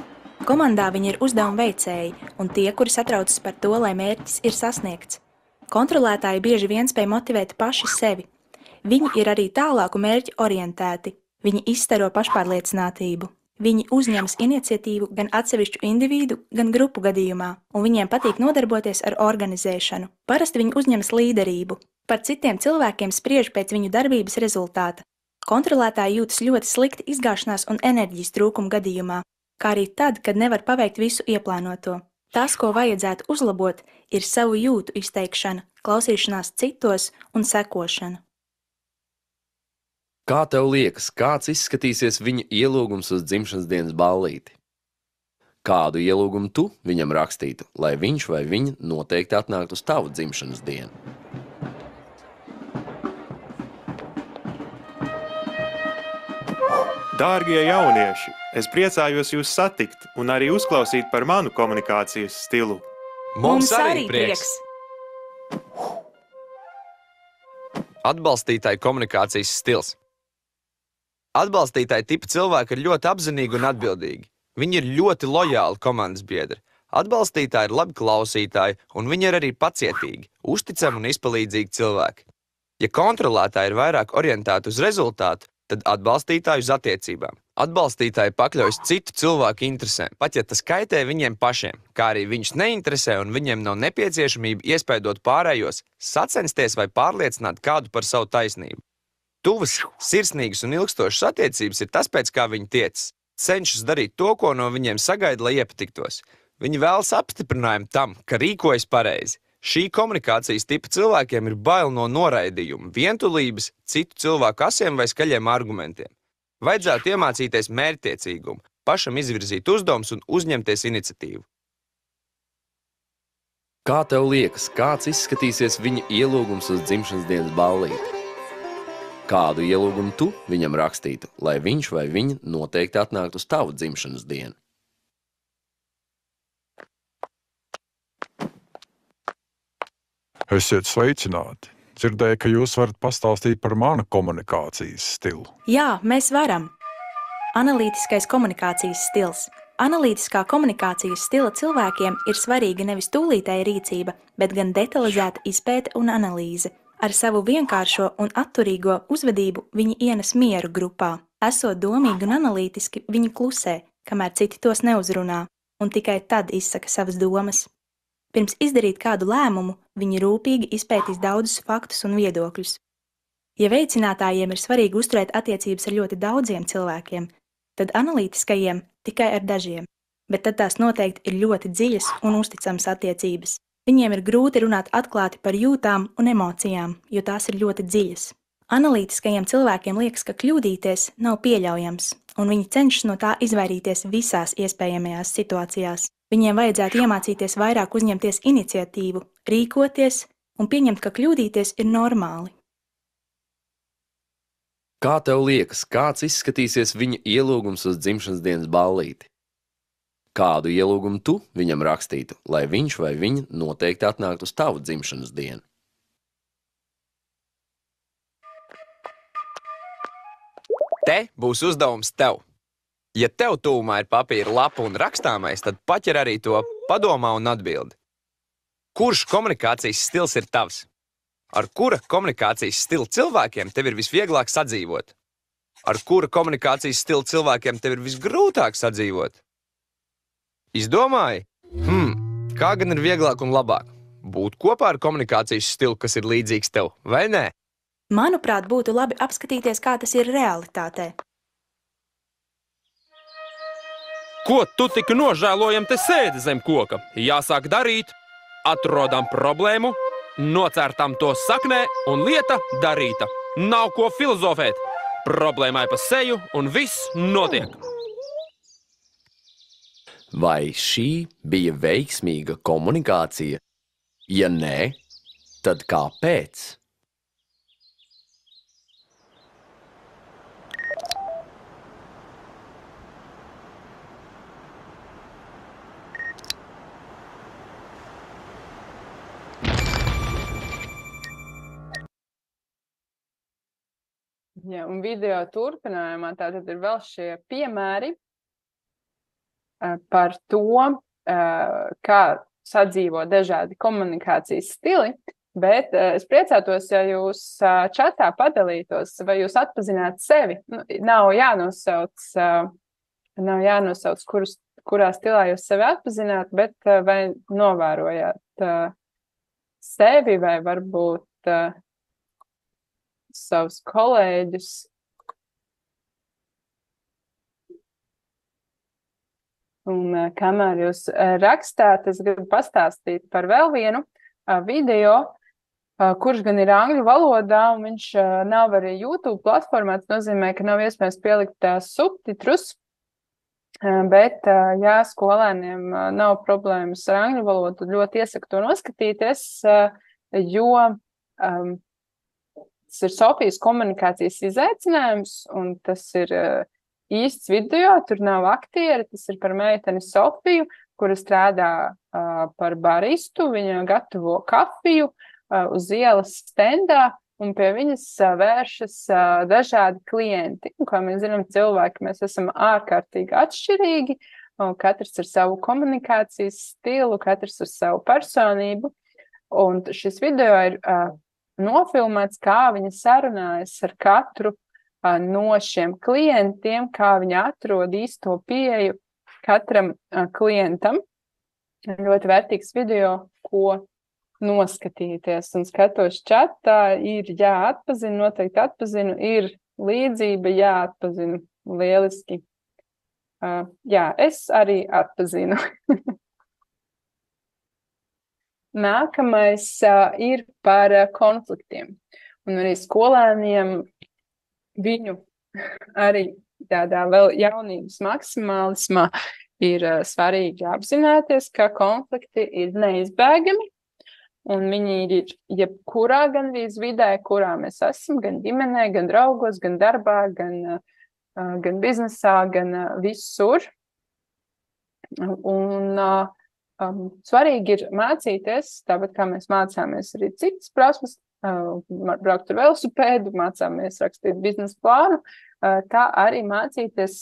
Komandā viņi ir uzdevumu veicēji un tie, kuri satraucas par to, lai mērķis ir sasniegts. Kontrolētāji bieži vien spēj motivēt paši sevi. Viņi ir arī tālāku mērķi orientēti. Viņi izstaro pašpārliecinātību. Viņi uzņemas iniciatīvu gan atsevišķu individu, gan grupu gadījumā, un viņiem patīk nodarboties ar organizēšanu. Parasti viņi uzņemas līderību. Par citiem cilvēkiem spriež pēc viņu darbības rezultāta. Kontrolētāji jūtas ļoti slikti izgāšanās un enerģijas trūkuma gadījumā, kā arī tad, kad nevar paveikt visu ieplānoto. Tas, ko vajadzētu uzlabot, ir savu jūtu izteikšana, klausīšanās citos un sekošana. Kā tev liekas, kāds izskatīsies viņa ielūgums uz dzimšanas dienas ballīti? Kādu ielūgumu tu viņam rakstītu, lai viņš vai viņa noteikti atnāktu uz tavu dzimšanas dienu? Dārgie jaunieši, es priecājos jūs satikt un arī uzklausīt par manu komunikācijas stilu. Mums arī prieks! Atbalstītāju komunikācijas stils. Atbalstītāju tipa cilvēki ir ļoti apzinīgi un atbildīgi. Viņi ir ļoti lojāli komandas biedri. Atbalstītāji ir labi klausītāji, un viņi ir arī pacietīgi, uzticami un izpalīdzīgi cilvēki. Ja kontrolētāji ir vairāk orientēti uz rezultātu, tad atbalstītāji uz attiecībām. Atbalstītāji pakļaujas citu cilvēku interesēm, pat ja tas kaitē viņiem pašiem, kā arī viņus neinteresē un viņiem nav nepieciešamība iespaidot pārējos, sacensties vai pārliecināt kādu par savu taisnību. Tuvas, sirsnīgas un ilgstošas attiecības ir tas, pēc kā viņi tiecas. Cenšas darīt to, ko no viņiem sagaida, lai iepatiktos. Viņi vēlas apstiprinājumu tam, ka rīkojas pareizi. Šī komunikācijas tipa cilvēkiem ir bail no noraidījuma, vientulības, citu cilvēku asiem vai skaļiem argumentiem. Vajadzētu iemācīties mērķtiecīgumu, pašam izvirzīt uzdevumus un uzņemties iniciatīvu. Kā tev liekas, kāds izskatīsies viņa ielūgums uz dzimšanas dienas ballīti? Kādu ielūgumu tu viņam rakstītu, lai viņš vai viņa noteikti atnāktu uz tavu dzimšanas dienu? Esiet sveicināti! Dzirdēju, ka jūs varat pastāstīt par manu komunikācijas stilu. Jā, mēs varam. Analītiskais komunikācijas stils. Analītiskā komunikācijas stila cilvēkiem ir svarīga nevis tūlītēja rīcība, bet gan detalizēta izpēte un analīze. Ar savu vienkāršo un atturīgo uzvedību viņi ienes mieru grupā. Esot domīgi un analītiski, viņi klusē, kamēr citi tos neuzrunā, un tikai tad izsaka savas domas. Pirms izdarīt kādu lēmumu, viņi rūpīgi izpētīs daudzus faktus un viedokļus. Ja veicinātājiem ir svarīgi uzturēt attiecības ar ļoti daudziem cilvēkiem, tad analītiskajiem tikai ar dažiem, bet tad tās noteikti ir ļoti dziļas un uzticamas attiecības. Viņiem ir grūti runāt atklāti par jūtām un emocijām, jo tās ir ļoti dziļas. Analītiskajiem cilvēkiem liekas, ka kļūdīties nav pieļaujams, un viņi cenšas no tā izvairīties visās iespējamajās situācijās. Viņiem vajadzētu iemācīties vairāk uzņemties iniciatīvu, rīkoties un pieņemt, ka kļūdīties ir normāli. Kā tev liekas, kāds izskatīsies viņa ielūgums uz dzimšanas dienas ballīti? Kādu ielūgumu tu viņam rakstītu, lai viņš vai viņa noteikti atnāktu uz tavu dzimšanas dienu? Te būs uzdevums tev. Ja tev tuvumā ir papīra lapa un rakstāmais, tad paķer arī to, padomā un atbildi. Kurš komunikācijas stils ir tavs? Ar kura komunikācijas stila cilvēkiem tev ir visvieglāk sadzīvot? Ar kura komunikācijas stila cilvēkiem tev ir visgrūtāk sadzīvot? Izdomāji? Kā gan ir vieglāk un labāk? Būt kopā ar komunikācijas stilu, kas ir līdzīgs tev, vai nē? Manuprāt, būtu labi apskatīties, kā tas ir realitātē. Ko tu tik nožēlojam te sēdi zem koka? Jāsāk darīt, atrodam problēmu, nocērtam to saknē un lieta darīta. Nav ko filozofēt. Problēmai pa seju un viss notiek. Vai šī bija veiksmīga komunikācija? Ja nē, tad kāpēc? Ja, un video turpinājumā tātad ir vēl šie piemēri par to, kā sadzīvo dažādi komunikācijas stili, bet es priecātos, ja jūs čatā padalītos, vai jūs atpazināt sevi. Nav jānosauc, kurā stilā jūs sevi atpazināt, bet vai novērojāt sevi vai varbūt savus kolēģus. Un kamēr jūs rakstāt, es gribu pastāstīt par vēl vienu video, kurš gan ir angļu valodā, un viņš nav arī YouTube platformā. Tas nozīmē, ka nav iespējams pielikt subtitrus. Bet, ja skolēniem nav problēmas ar angļu valodu, ļoti iesaku to noskatīties, jo tas ir Sofijas komunikācijas izaicinājums, un tas ir īsts video, tur nav aktieri, tas ir par meiteni Sofiju, kura strādā par baristu, viņa gatavo kafiju uz ielas stendā, un pie viņas vēršas dažādi klienti. Un, kā mēs zinām, cilvēki, mēs esam ārkārtīgi atšķirīgi, un katrs ar savu komunikācijas stilu, katrs ar savu personību. Un šis video ir nofilmēts, kā viņa sarunājas ar katru no šiem klientiem, kā viņa atrod īsto pieeju katram klientam. Ļoti vērtīgs video, ko noskatīties, un skatos čatā, ir jāatpazina, noteikti atpazinu, ir līdzība, jāatpazinu, lieliski. Jā, es arī atpazinu. Nākamais ir par konfliktiem, un arī skolēniem viņu arī tādā vēl jaunības maksimālismā ir svarīgi apzināties, ka konflikti ir neizbēgami, un viņi ir jebkurā gandrīz vidē, kurā mēs esam, gan ģimenē, gan draugos, gan darbā, gan biznesā, gan visur. Un svarīgi ir mācīties, tāpat kā mēs mācāmies arī citas prasmes, braukt ar velosipēdu, mācāmies rakstīt biznesa plānu, tā arī mācīties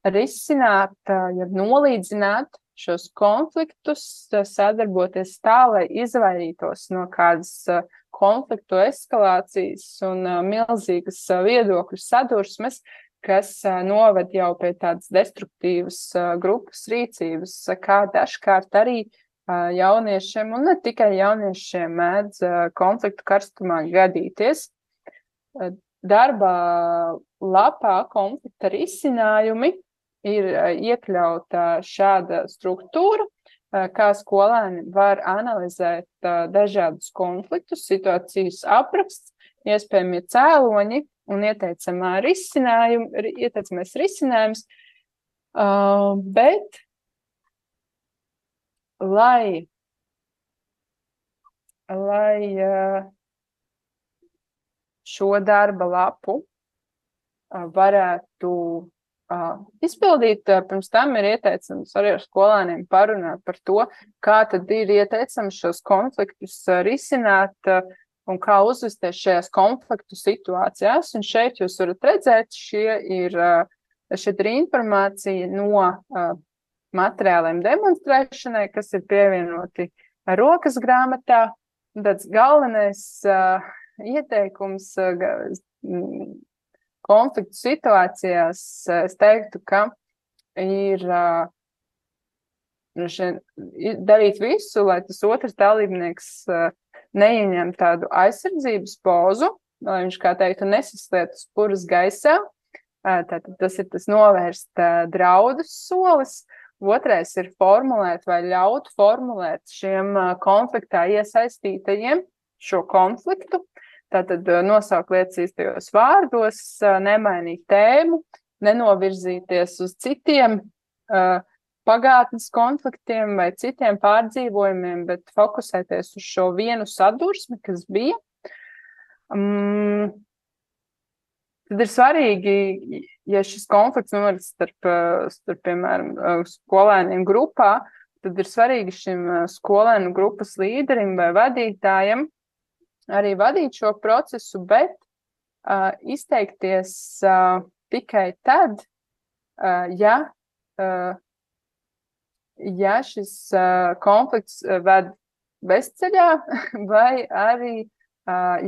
risināt, ja nolīdzināt šos konfliktus, sadarboties tā, lai izvairītos no kādas konfliktu eskalācijas un milzīgas viedokļu sadursmes, kas novad jau pie tādas destruktīvas grupas rīcības, kā dažkārt arī jauniešiem, un ne tikai jauniešiem, mēdz konfliktu karstumā gadīties. Darba lapā konflikta risinājumi ir iekļauta šāda struktūra, kā skolēni var analizēt dažādus konfliktus, situācijas apraksts, iespējamie cēloņi un ieteicamais risinājums, bet, lai šo darba lapu varētu izpildīt, pirms tam ir ieteicams arī ar skolēniem parunāt par to, kā tad ir ieteicams šos konfliktus risināt un kā uzvesties šajās konfliktu situācijās. Un šeit jūs varat redzēt, šeit ir informācija no materiāliem demonstrēšanai, kas ir pievienoti rokas grāmatā. Tāds galvenais ieteikums konfliktu situācijās, es teiktu, ka ir darīt visu, lai tas otrs dalībnieks neieņem tādu aizsardzības pozu, lai viņš, kā teiktu, nesasliet uz puras gaisā. Tātad tas ir tas novērst draudus solis. Otrais ir formulēt vai ļaut formulēt šiem konfliktā iesaistītajiem šo konfliktu. Tātad nosaukt lietas īstajos vārdos, nemainīt tēmu, nenovirzīties uz citiem pagātnes konfliktiem vai citiem pārdzīvojumiem, bet fokusēties uz šo vienu sadursmi, kas bija. Tad ir svarīgi, ja šis konflikts norit starp, piemēram, skolēniem grupā, tad ir svarīgi šim skolēnu grupas līderim vai vadītājam arī vadīt šo procesu, bet izteikties tikai tad, ja šis konflikts ved bezceļā, vai arī,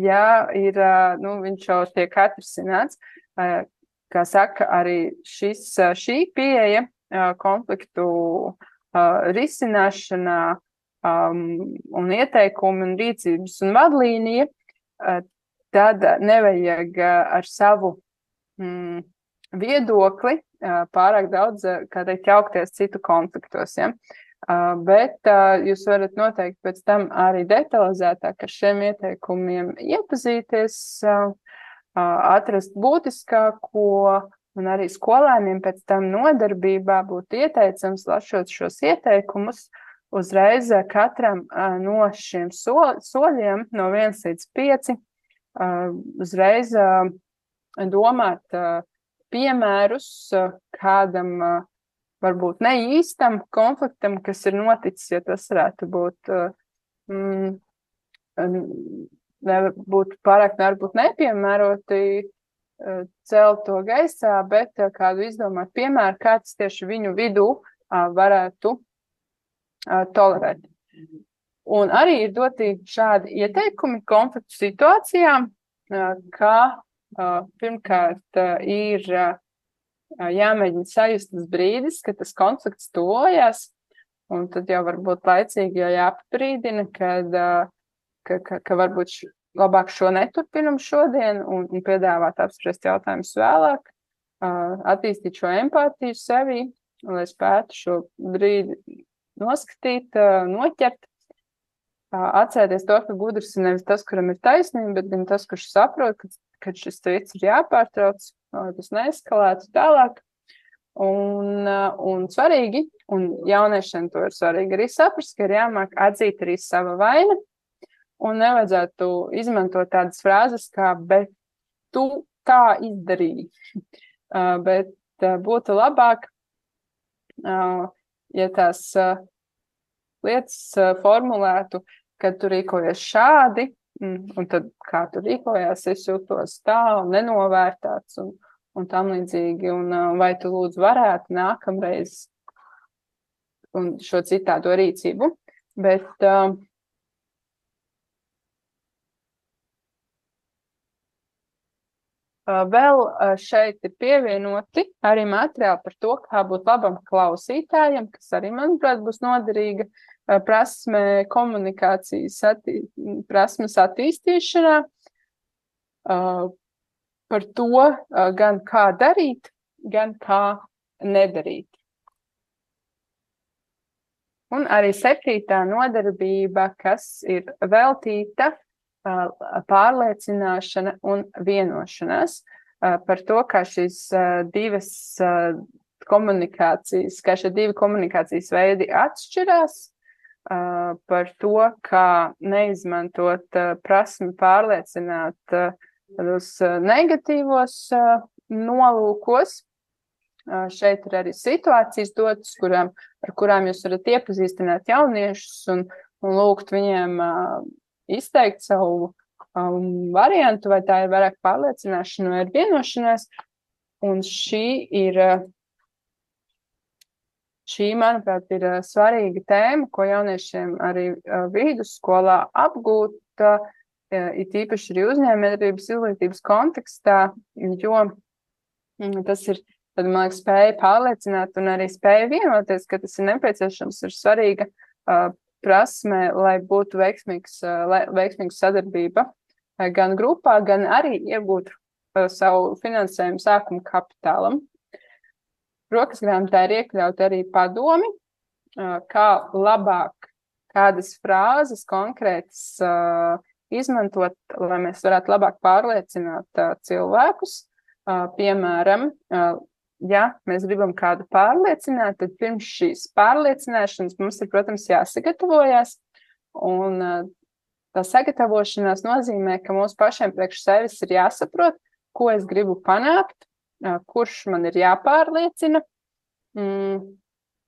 ja ir, viņš jau tiek atrisināts, kā saka, arī šī pieeja konfliktu risināšanā, un ieteikumi un rīcības un vadlīnija, tad nevajag ar savu viedokli pārāk daudz, kā teikt, jaukties citu konfliktos. Ja? Bet jūs varat noteikti pēc tam arī detalizētāk ar šiem ieteikumiem iepazīties, atrast būtiskāko un arī skolēniem pēc tam nodarbībā būtu ieteicams, lasot šos ieteikumus, uzreiz katram no šiem soļiem, no 1 līdz 5, uzreiz domāt piemērus kādam varbūt neīstam konfliktam, kas ir noticis, jo tas varētu būt, varbūt nepiemēroti celt to gaisā, bet kādu izdomāt piemēru, kā tas tieši viņu vidū varētu tolerēt. Un arī ir doti šādi ieteikumi konfliktu situācijām, kā pirmkārt ir jāmēģina sajust tas brīdis, kad tas konflikts tuvojās, un tad jau varbūt laicīgi jau jāpabrīdina, ka varbūt labāk šo neturpinam šodien un piedāvāt apspriest jautājumus vēlāk, attīstīt šo empātiju sevi, lai spētu šo brīdi noskatīt, noķert, atcerēties to, ka gudrs ir nevis tas, kuram ir taisnība, bet gan tas, kurš saprot, ka šis cits ir jāpārtrauc, lai tas neeskalētu tālāk. Un svarīgi, un jauniešiem to ir svarīgi arī saprast, ka ir jāmāk atzīt arī sava vaina, un nevajadzētu izmantot tādas frāzes kā, bet tu tā izdarīji. Bet būtu labāk, ja tās lietas formulētu, kad tu rīkojies šādi, un tad kā tu rīkojās, es jūtos tā un nenovērtāts un tam līdzīgi, un vai tu lūdzu varētu nākamreiz un šo citādo rīcību. Bet vēl šeit ir pievienoti arī materiāli par to, kā būt labam klausītājam, kas arī, manuprāt, būs noderīga prasme komunikācijas prasmes attīstīšanā. Par to gan kā darīt, gan kā nedarīt. Un arī 7. nodarbība, kas ir veltīta pārliecināšana un vienošanās par to, kā šīs divas komunikācijas, kā šie divi komunikācijas veidi atšķirās, par to, kā neizmantot prasmi pārliecināt tādos negatīvos nolūkos. Šeit ir arī situācijas dotas, ar kurām jūs varat iepazīstināt jauniešus un lūgt viņiem izteikt savu variantu, vai tā ir vairāk pārliecināšana vai ir vienošanās. Un šī, manuprāt, ir svarīga tēma, ko jauniešiem arī vidusskolā apgūt, it īpaši arī uzņēmējdarbības izglītības kontekstā, jo tas ir, tad, man liekas, spēja pārliecināt un arī spēja vienoties, ka tas ir nepieciešams, ir svarīga prasme, lai būtu veiksmīga sadarbība gan grupā, gan arī iegūt savu finansējumu sākuma kapitālam. Rokas grāmatā ir iekļaut arī padomi, kā labāk kādas frāzes konkrētas izmantot, lai mēs varētu labāk pārliecināt cilvēkus. Piemēram, ja mēs gribam kādu pārliecināt, tad pirms šīs pārliecināšanas mums ir, protams, jāsagatavojas. Un tā sagatavošanās nozīmē, ka mums pašiem priekš sevis ir jāsaprot, ko es gribu panākt, kurš man ir jāpārliecina.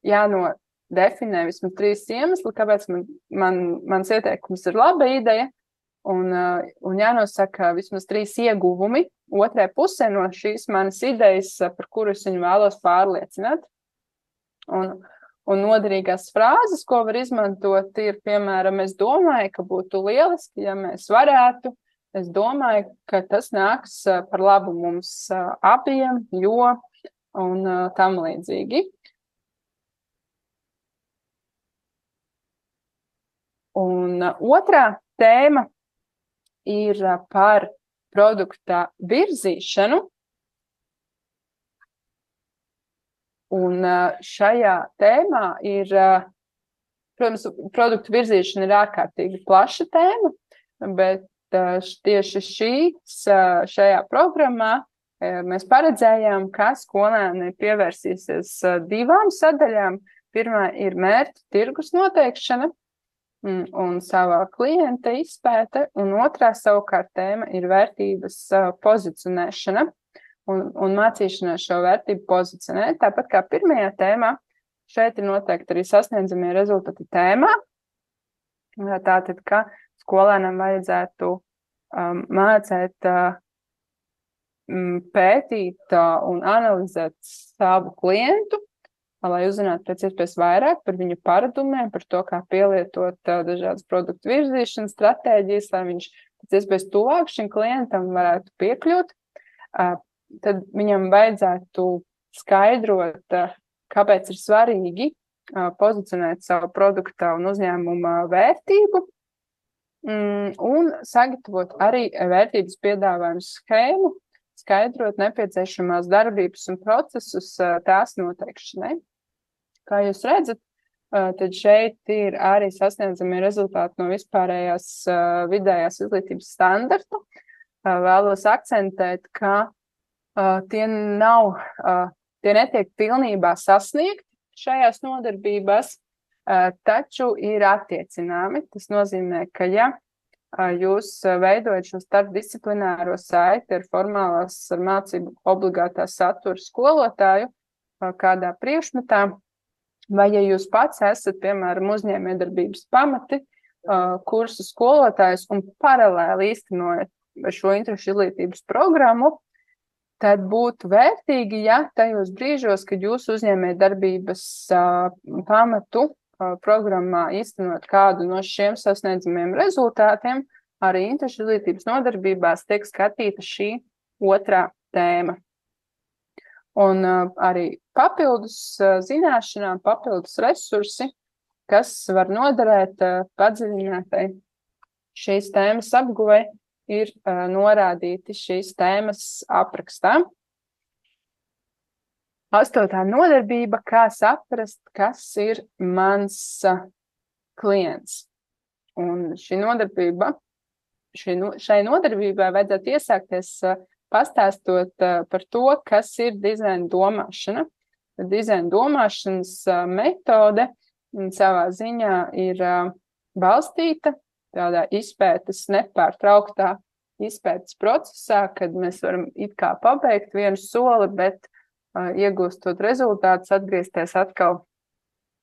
Jānodefinē vismaz 3 iemesli, kāpēc mans ieteikums ir laba ideja. Un jānosaka vismaz 3 ieguvumi otrai pusē no šīs manas idejas, par kuru es viņu vēlos pārliecināt. Un noderīgās frāzes, ko var izmantot, ir, piemēram, es domāju, ka būtu lieliski, ja mēs varētu. Es domāju, ka tas nāks par labu mums abiem, jo un tam līdzīgi. Un otrā tēma ir par produkta virzīšanu. Un šajā tēmā ir, protams, produktu virzīšana ir ārkārtīgi plaša tēma, bet tieši šajā programmā mēs paredzējām, ka skolēni pievērsīsies 2 sadaļām. Pirmā ir mērķa tirgus noteikšana un savā klienta izpēte, un otrā savukārt tēma ir vērtības pozicionēšana un mācīšanās šo vērtību pozicionēt. Tāpat kā pirmajā tēmā, šeit ir noteikti arī sasniedzamie rezultāti tēmā. Tātad, ka skolēnam vajadzētu mācēt pētīt un analizēt savu klientu, lai uzzinātu pēc iespējas vairāk par viņu paradumiem, par to, kā pielietot dažādas produktu virzīšanas stratēģijas, lai viņš pēc iespējas tuvāk šim klientam varētu piekļūt. Tad viņam vajadzētu skaidrot, kāpēc ir svarīgi pozicionēt savu produkta un uzņēmuma vērtību un sagatavot arī vērtības piedāvājumu schēmu, skaidrot nepieciešamās darbības un procesus tās noteikšanai. Kā jūs redzat, tad šeit ir arī sasniedzami rezultāti no vispārējās vidējās izglītības standarta. Vēlos akcentēt, ka tie netiek pilnībā sasniegti šajās nodarbībās, taču ir attiecināmi. Tas nozīmē, ka ja jūs veidojat šo starpdisciplināro saiti ar formālās ar mācību obligātā satura skolotāju kādā priekšmetā, vai ja jūs pats esat, piemēram, uzņēmējdarbības pamati, kursu skolotājs un paralēli īstenojat šo interešu izglītības programmu, tad būtu vērtīgi, ja tajos brīžos, kad jūs uzņēmējdarbības pamatu programmā īstenot kādu no šiem sasniedzamiem rezultātiem, arī interešu izglītības nodarbībās tiek skatīta šī otrā tēma. Un arī papildus zināšanām, papildus resursi, kas var noderēt padziļinātai šīs tēmas apguvei, ir norādīti šīs tēmas aprakstā. 8. nodarbība, kā saprast, kas ir mans klients. Un šai nodarbībai vajadzētu iesākties pastāstot par to, kas ir dizaina domāšana. Dizaina domāšanas metode savā ziņā ir balstīta tādā izpētes nepārtrauktā izpētes procesā, kad mēs varam it kā pabeigt vienu soli, bet iegūstot rezultātus, atgriezties atkal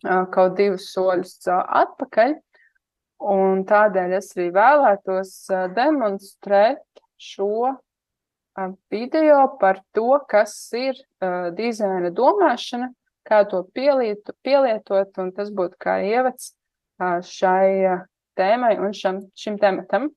kaut 2 soļus atpakaļ. Un tādēļ es arī vēlētos demonstrēt šo video par to, kas ir dizaina domāšana, kā to pielietot, un tas būtu kā ievads šai tēmai un šim tematam.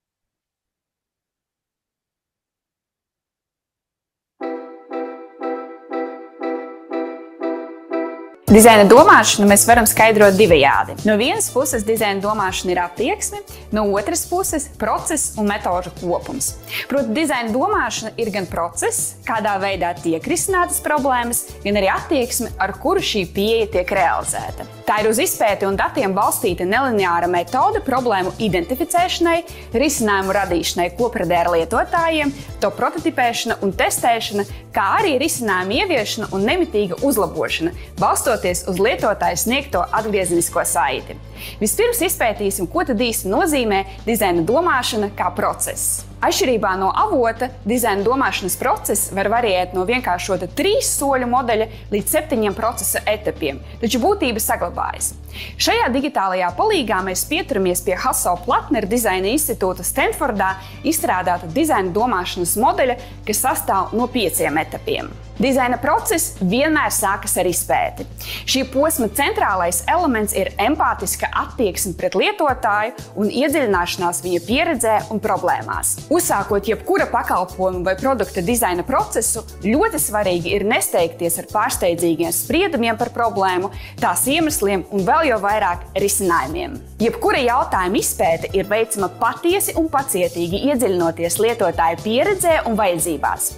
Dizaina domāšanu mēs varam skaidrot divējādi. No vienas puses dizaina domāšana ir attieksme, no otras puses process un metožu kopums. Proti, dizaina domāšana ir gan process, kādā veidā tiek risinātas problēmas, gan arī attieksme, ar kuru šī pieeja tiek realizēta. Tā ir uz izpēti un datiem balstīta nelineāra metode problēmu identificēšanai, risinājumu radīšanai kopradē ar lietotājiem, to prototipēšana un testēšana, kā arī risinājumu ieviešana un nemitīga uzlabošana, balstoties uz lietotāju sniegto atgriezenisko saiti. Vispirms izpētīsim, ko tad īsti nozīmē dizaina domāšana kā process. Atšķirībā no avota, dizaina domāšanas process var variēt no vienkāršota 3 soļu modeļa līdz 7 procesa etapiem, taču būtība saglabājas. Šajā digitālajā palīgā mēs pieturamies pie Hasso-Plattner dizaina institūta Stanfordā izstrādāta dizaina domāšanas modeļa, kas sastāv no 5 etapiem. Dizaina process vienmēr sākas ar izpēti. Šī posma centrālais elements ir empātiska attieksme pret lietotāju un iedziļināšanās viņa pieredzē un problēmās. Uzsākot jebkura pakalpojuma vai produkta dizaina procesu, ļoti svarīgi ir nesteigties ar pārsteidzīgiem spriedumiem par problēmu, tās iemesliem un vēl jau vairāk risinājumiem. Jebkura jautājuma izpēte ir veicama patiesi un pacietīgi iedziļinoties lietotāju pieredzē un vajadzībās.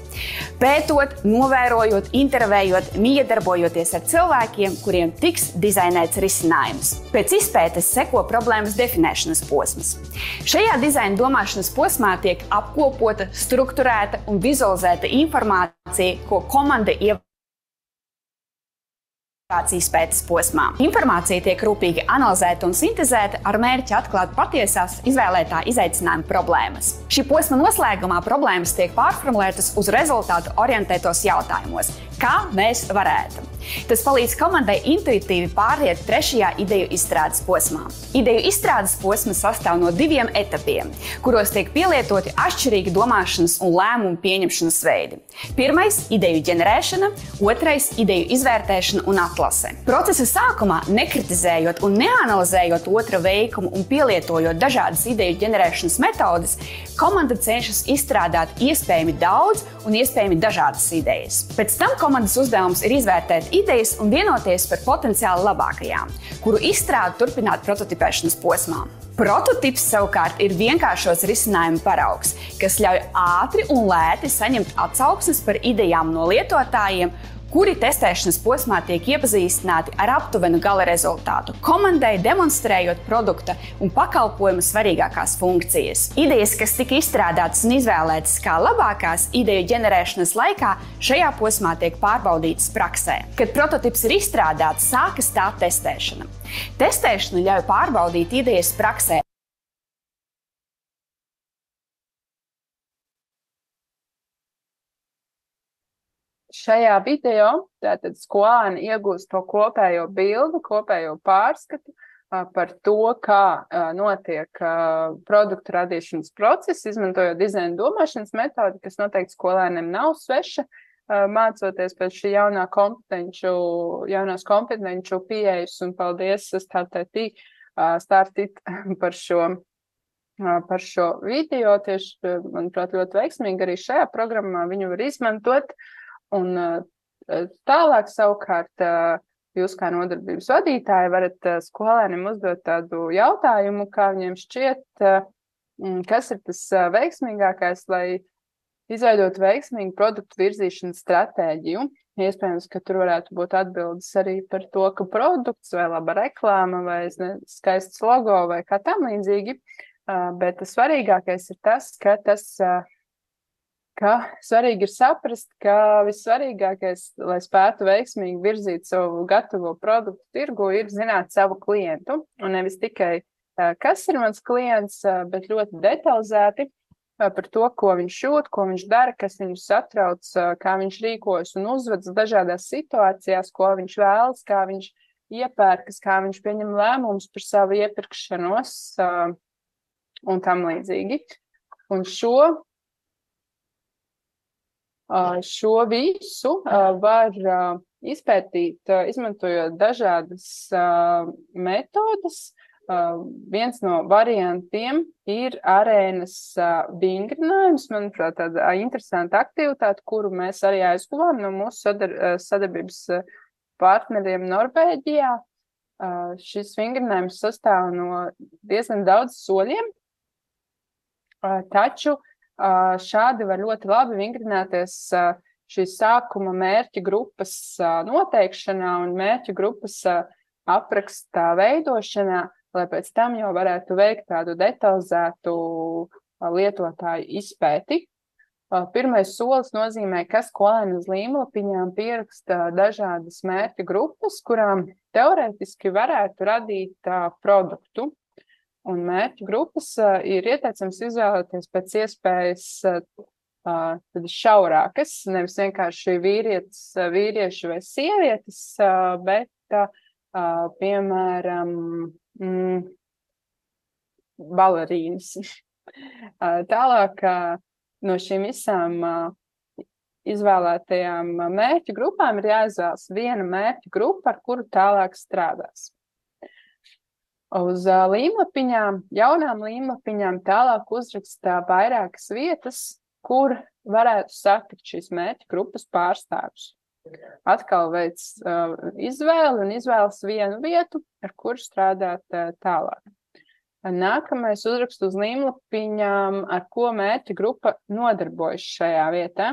Pētot, novērojot, intervējot, miedarbojoties ar cilvēkiem, kuriem tiks dizainēts risinājums. Pēc izpētes seko problēmas definēšanas posms. Šajā dizaina domāšanas posmā tiek apkopota, strukturēta un vizualizēta informācija ko komanda pētes posmā. Informācija tiek rūpīgi analizēta un sintezēta ar mērķi atklāt patiesās izvēlētā izaicinājuma problēmas. Šī posma noslēgumā problēmas tiek pārformulētas uz rezultātu orientētos jautājumos. Kā mēs varētu? Tas palīdz komandai intuitīvi pāriet trešajā ideju izstrādes posmā. Ideju izstrādes posma sastāv no 2 etapiem, kuros tiek pielietoti atšķirīgi domāšanas un lēmumu pieņemšanas veidi. Pirmais – ideju ģenerēšana, otrais – ideju izvērtēšana un atlase. Procesa sākumā, nekritizējot un neanalizējot otra veikumu un pielietojot dažādas ideju ģenerēšanas metodes, komanda cenšas izstrādāt iespējami daudz un iespējami dažādas idejas. Pēc tam komandas uzdevums ir izvērtēt idejas un vienoties par potenciāli labākajām, kuru izstrādi turpināt prototipēšanas posmā. Prototips savukārt ir vienkāršos risinājumu paraugs, kas ļauj ātri un lēti saņemt atsauksmes par idejām no lietotājiem, kuri testēšanas posmā tiek iepazīstināti ar aptuvenu gala rezultātu, komandai demonstrējot produkta un pakalpojuma svarīgākās funkcijas. Idejas, kas tika izstrādātas un izvēlētas kā labākās ideju ģenerēšanas laikā, šajā posmā tiek pārbaudītas praksē. Kad prototips ir izstrādāts, sākas tā testēšana. Testēšana ļauj pārbaudīt idejas praksē. Šajā video tātad skolēni iegūst to kopējo bildi, kopējo pārskatu par to, kā notiek produktu radīšanas process, izmantojot dizaina domāšanas metodi, kas noteikti skolēniem nav sveša, mācoties pēc šī jaunās kompetenču pieejas, un paldies Startit par šo video. Tieši, manuprāt, ļoti veiksmīgi arī šajā programmā viņu var izmantot. Un tālāk savukārt jūs kā nodarbības vadītāji varat skolēniem uzdot tādu jautājumu, kā viņiem šķiet, kas ir tas veiksmīgākais, lai izveidot veiksmīgu produktu virzīšanas stratēģiju. Iespējams, ka tur varētu būt atbildes arī par to, ka produkts vai laba reklāma vai skaists logo vai kā tam līdzīgi, bet tas svarīgākais ir tas, ka svarīgi ir saprast, ka vissvarīgākais, lai spētu veiksmīgi virzīt savu gatavo produktu tirgu, ir zināt savu klientu. Un nevis tikai, kas ir mans klients, bet ļoti detalizēti par to, ko viņš jūt, ko viņš dara, kas viņu satrauc, kā viņš rīkojas un uzvedas dažādās situācijās, ko viņš vēlas, kā viņš iepērkas, kā viņš pieņem lēmumus par savu iepirkšanos un tam līdzīgi. Un šo visu var izpētīt, izmantojot dažādas metodas. Viens no variantiem ir arēnas vingrinājums, manuprāt, tāda interesanta aktivitāte, kuru mēs arī aizguvām no mūsu sadarbības partneriem Norvēģijā. Šis vingrinājums sastāv no diezgan daudz soļiem, taču šādi var ļoti labi vingrināties šīs sākuma mērķa grupas noteikšanā un mērķa grupas aprakstā veidošanā, lai pēc tam jau varētu veikt tādu detalizētu lietotāju izpēti. Pirmais solis nozīmē, ka skolēni uz līmlapiņām pieraksta dažādas mērķa grupas, kurām teorētiski varētu radīt produktu. Un mērķu grupas ir ieteicams izvēlēties pēc iespējas šaurākas, nevis vienkārši vīrieši vai sievietes, bet, piemēram, balerīnas. Tālāk no šīm visām izvēlētajām mērķu grupām ir jāizvēlas viena mērķu grupa, ar kuru tālāk strādās. Uz līmlapiņām, jaunām līmlapiņām tālāk uzrakstā vairākas vietas, kur varētu satikt šīs mērķa grupas pārstāvjus. Atkal veic izvēli un izvēlas vienu vietu, ar kuru strādāt tālāk. Nākamais uzrakst uz līmlapiņām, ar ko mērķa grupa nodarbojas šajā vietā.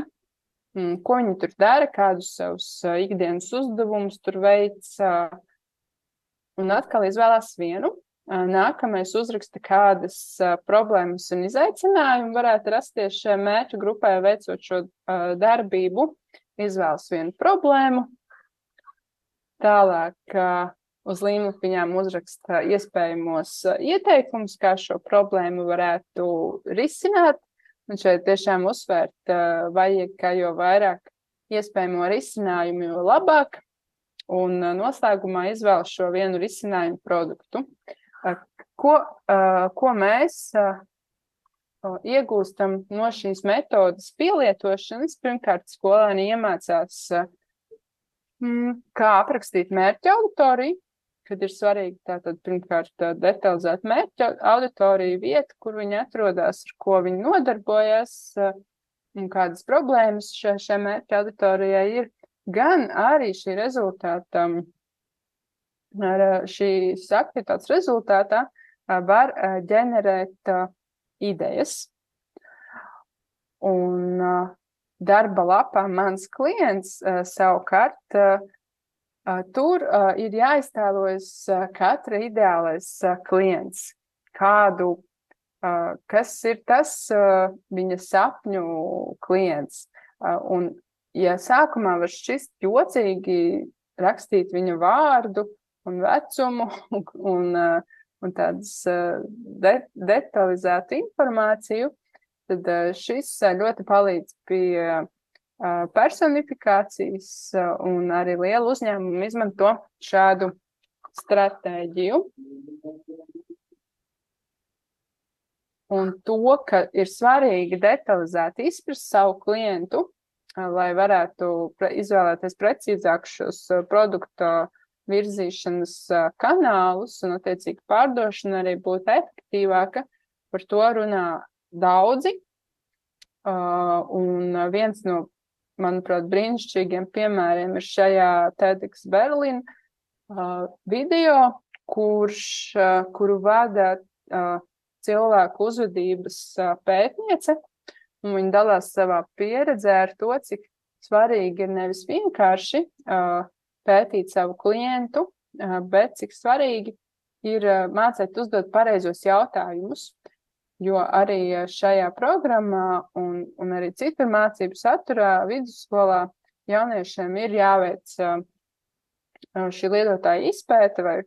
Ko viņi tur dara, kādus savus ikdienas uzdevumus tur veic. Un atkal izvēlās vienu. Nākamais uzraksta, kādas problēmas un izaicinājumi varētu rasties šajā mērķu grupai veicot šo darbību. izvēlas vienu problēmu, tālāk uz līmlapiņām uzraksta iespējamos ieteikumus, kā šo problēmu varētu risināt. Un šeit tiešām uzsvērt vajag, ka jo vairāk iespējamo risinājumu, jo labāk. Un noslēgumā izvēlas šo vienu risinājumu produktu. Ko mēs iegūstam no šīs metodas pielietošanas? Pirmkārt, skolēni iemācās, kā aprakstīt mērķa auditoriju, kad ir svarīgi tātad pirmkārt detalizēt mērķa auditoriju vietu, kur viņi atrodas, ar ko viņi nodarbojas, un kādas problēmas šai mērķa auditorijai ir, gan arī šī rezultāta, šīs aktivitātes rezultātā var ģenerēt idejas. Un darba lapā mans klients savukārt tur ir jāiztēlojas katra ideālais klients, kas ir tas viņa sapņu klients. Un, ja sākumā var šķist jocīgi rakstīt viņa vārdu un vecumu un tādas detalizētu informāciju, tad šis ļoti palīdz pie personifikācijas, un arī liela uzņēmuma izmanto šādu stratēģiju. Un to, ka ir svarīgi detalizēti izprast savu klientu, lai varētu izvēlēties precīzāk šos produktu virzīšanas kanālus un, attiecīgi, pārdošana arī būtu efektīvāka. Par to runā daudzi. Un viens no, manuprāt, brīnišķīgiem piemēriem ir šajā TEDx Berlin video, kuru vada cilvēku uzvedības pētniece, un viņi dalās savā pieredzē ar to, cik svarīgi ir nevis vienkārši pētīt savu klientu, bet cik svarīgi ir mācīt uzdot pareizos jautājumus, jo arī šajā programmā un arī citur mācību saturā vidusskolā jauniešiem ir jāveic šī lietotāja izpēte vai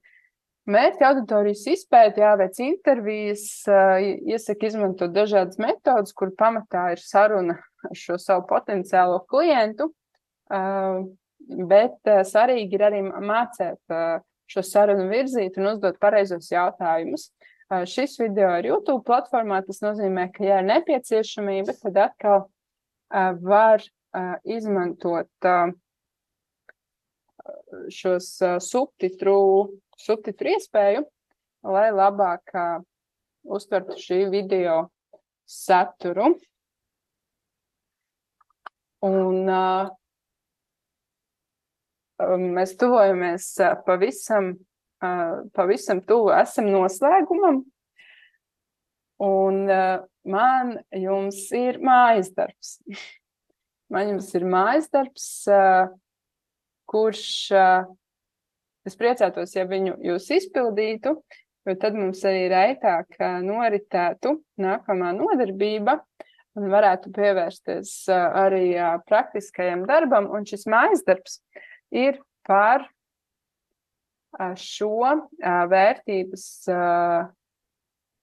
mērķa auditorijas izpēte, jāveic intervijas, iesaka izmantot dažādas metodas, kur pamatā ir saruna ar šo savu potenciālo klientu, bet svarīgi ir arī mācēt šo sarunu virzīt un uzdot pareizos jautājumus. Šis video ir YouTube platformā, tas nozīmē, ka, ja ir nepieciešamība, tad atkal var izmantot šos subtitru iespēju, lai labāk uztvertu šī video saturu. Un mēs tuvojamies pavisam tuvu esam noslēgumam, un man jums ir mājas darbs. Man jums ir mājas darbs, kurš es priecātos, ja viņu jūs izpildītu, jo tad mums arī raitāk noritētu nākamā nodarbība un varētu pievērsties arī praktiskajam darbam, un šis mājas darbs ir par šo vērtības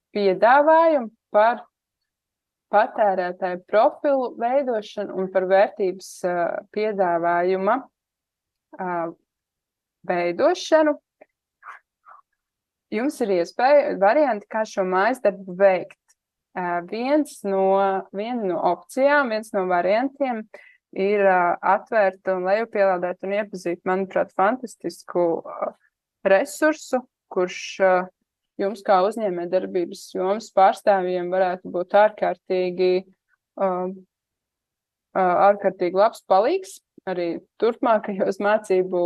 piedāvājumu, par patērētāju profilu veidošanu un par vērtības piedāvājuma veidošanu. Jums ir iespēja varianti, kā šo mājas darbu veikt. Viena no opcijām, viens no variantiem ir atvērt un lejupielādēt un iepazīt, manuprāt, fantastisku resursu, kurš jums kā uzņēmējdarbības jomas pārstāvjiem varētu būt ārkārtīgi labs palīgs arī turpmākajos mācību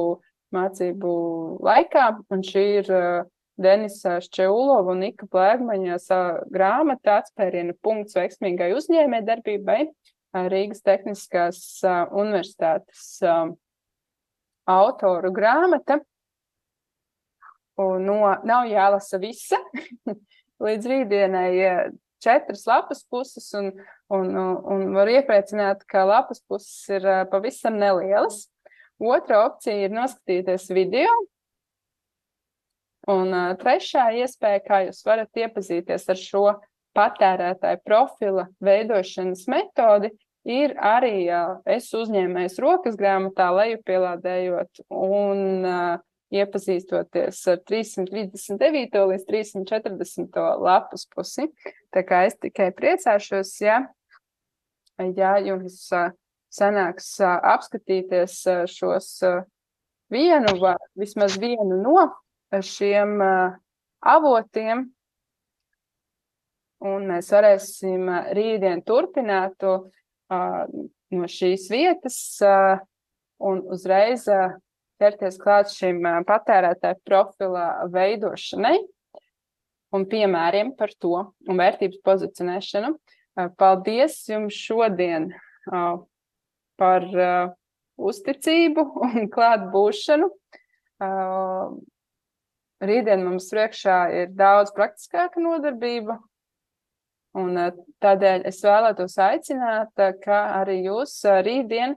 laikā. Un šī ir Denisa Šķeulova un Nika Plēgmaņa grāmata Atspēriena punkts veiksmīgai uzņēmējdarbībai, Rīgas Tehniskās universitātes autoru grāmata. Un nav jālasa visa. Līdz rītdienai 4 lapas puses, un var iepriecināt, ka lapas puses ir pavisam nelielas. Otra opcija ir noskatīties video. Un trešā iespēja, kā jūs varat iepazīties ar šo patērētāju profila veidošanas metodi, ir arī es uzņēmējs rokas grāmatā lejupielādējot un iepazīstoties ar 339. līdz 340. lapas pusi. Tā kā es tikai priecāšos, ja jums sanāks apskatīties šos vienu vai vismaz vienu no šiem avotiem, un mēs varēsim rītdien turpināt no šīs vietas un uzreiz ķerties klāt šim patērētāju profila veidošanai un piemēriem par to un vērtības pozicionēšanu. Paldies jums šodien par uzticību un klātbūšanu. Rītdien mums priekšā ir daudz praktiskāka nodarbība, un tādēļ es vēlētos aicināt, ka arī jūs rītdien,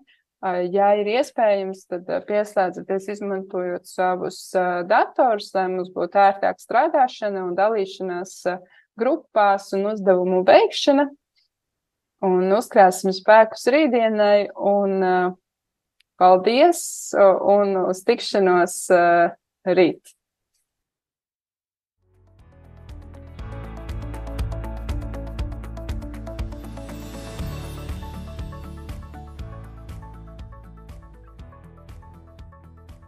ja ir iespējams, tad pieslēdzaties izmantojot savus datorus, lai mums būtu ērtāk strādāšana un dalīšanās grupās un uzdevumu veikšana. Un uzkrāsim spēkus rītdienai, un paldies, un uz tikšanos rīt.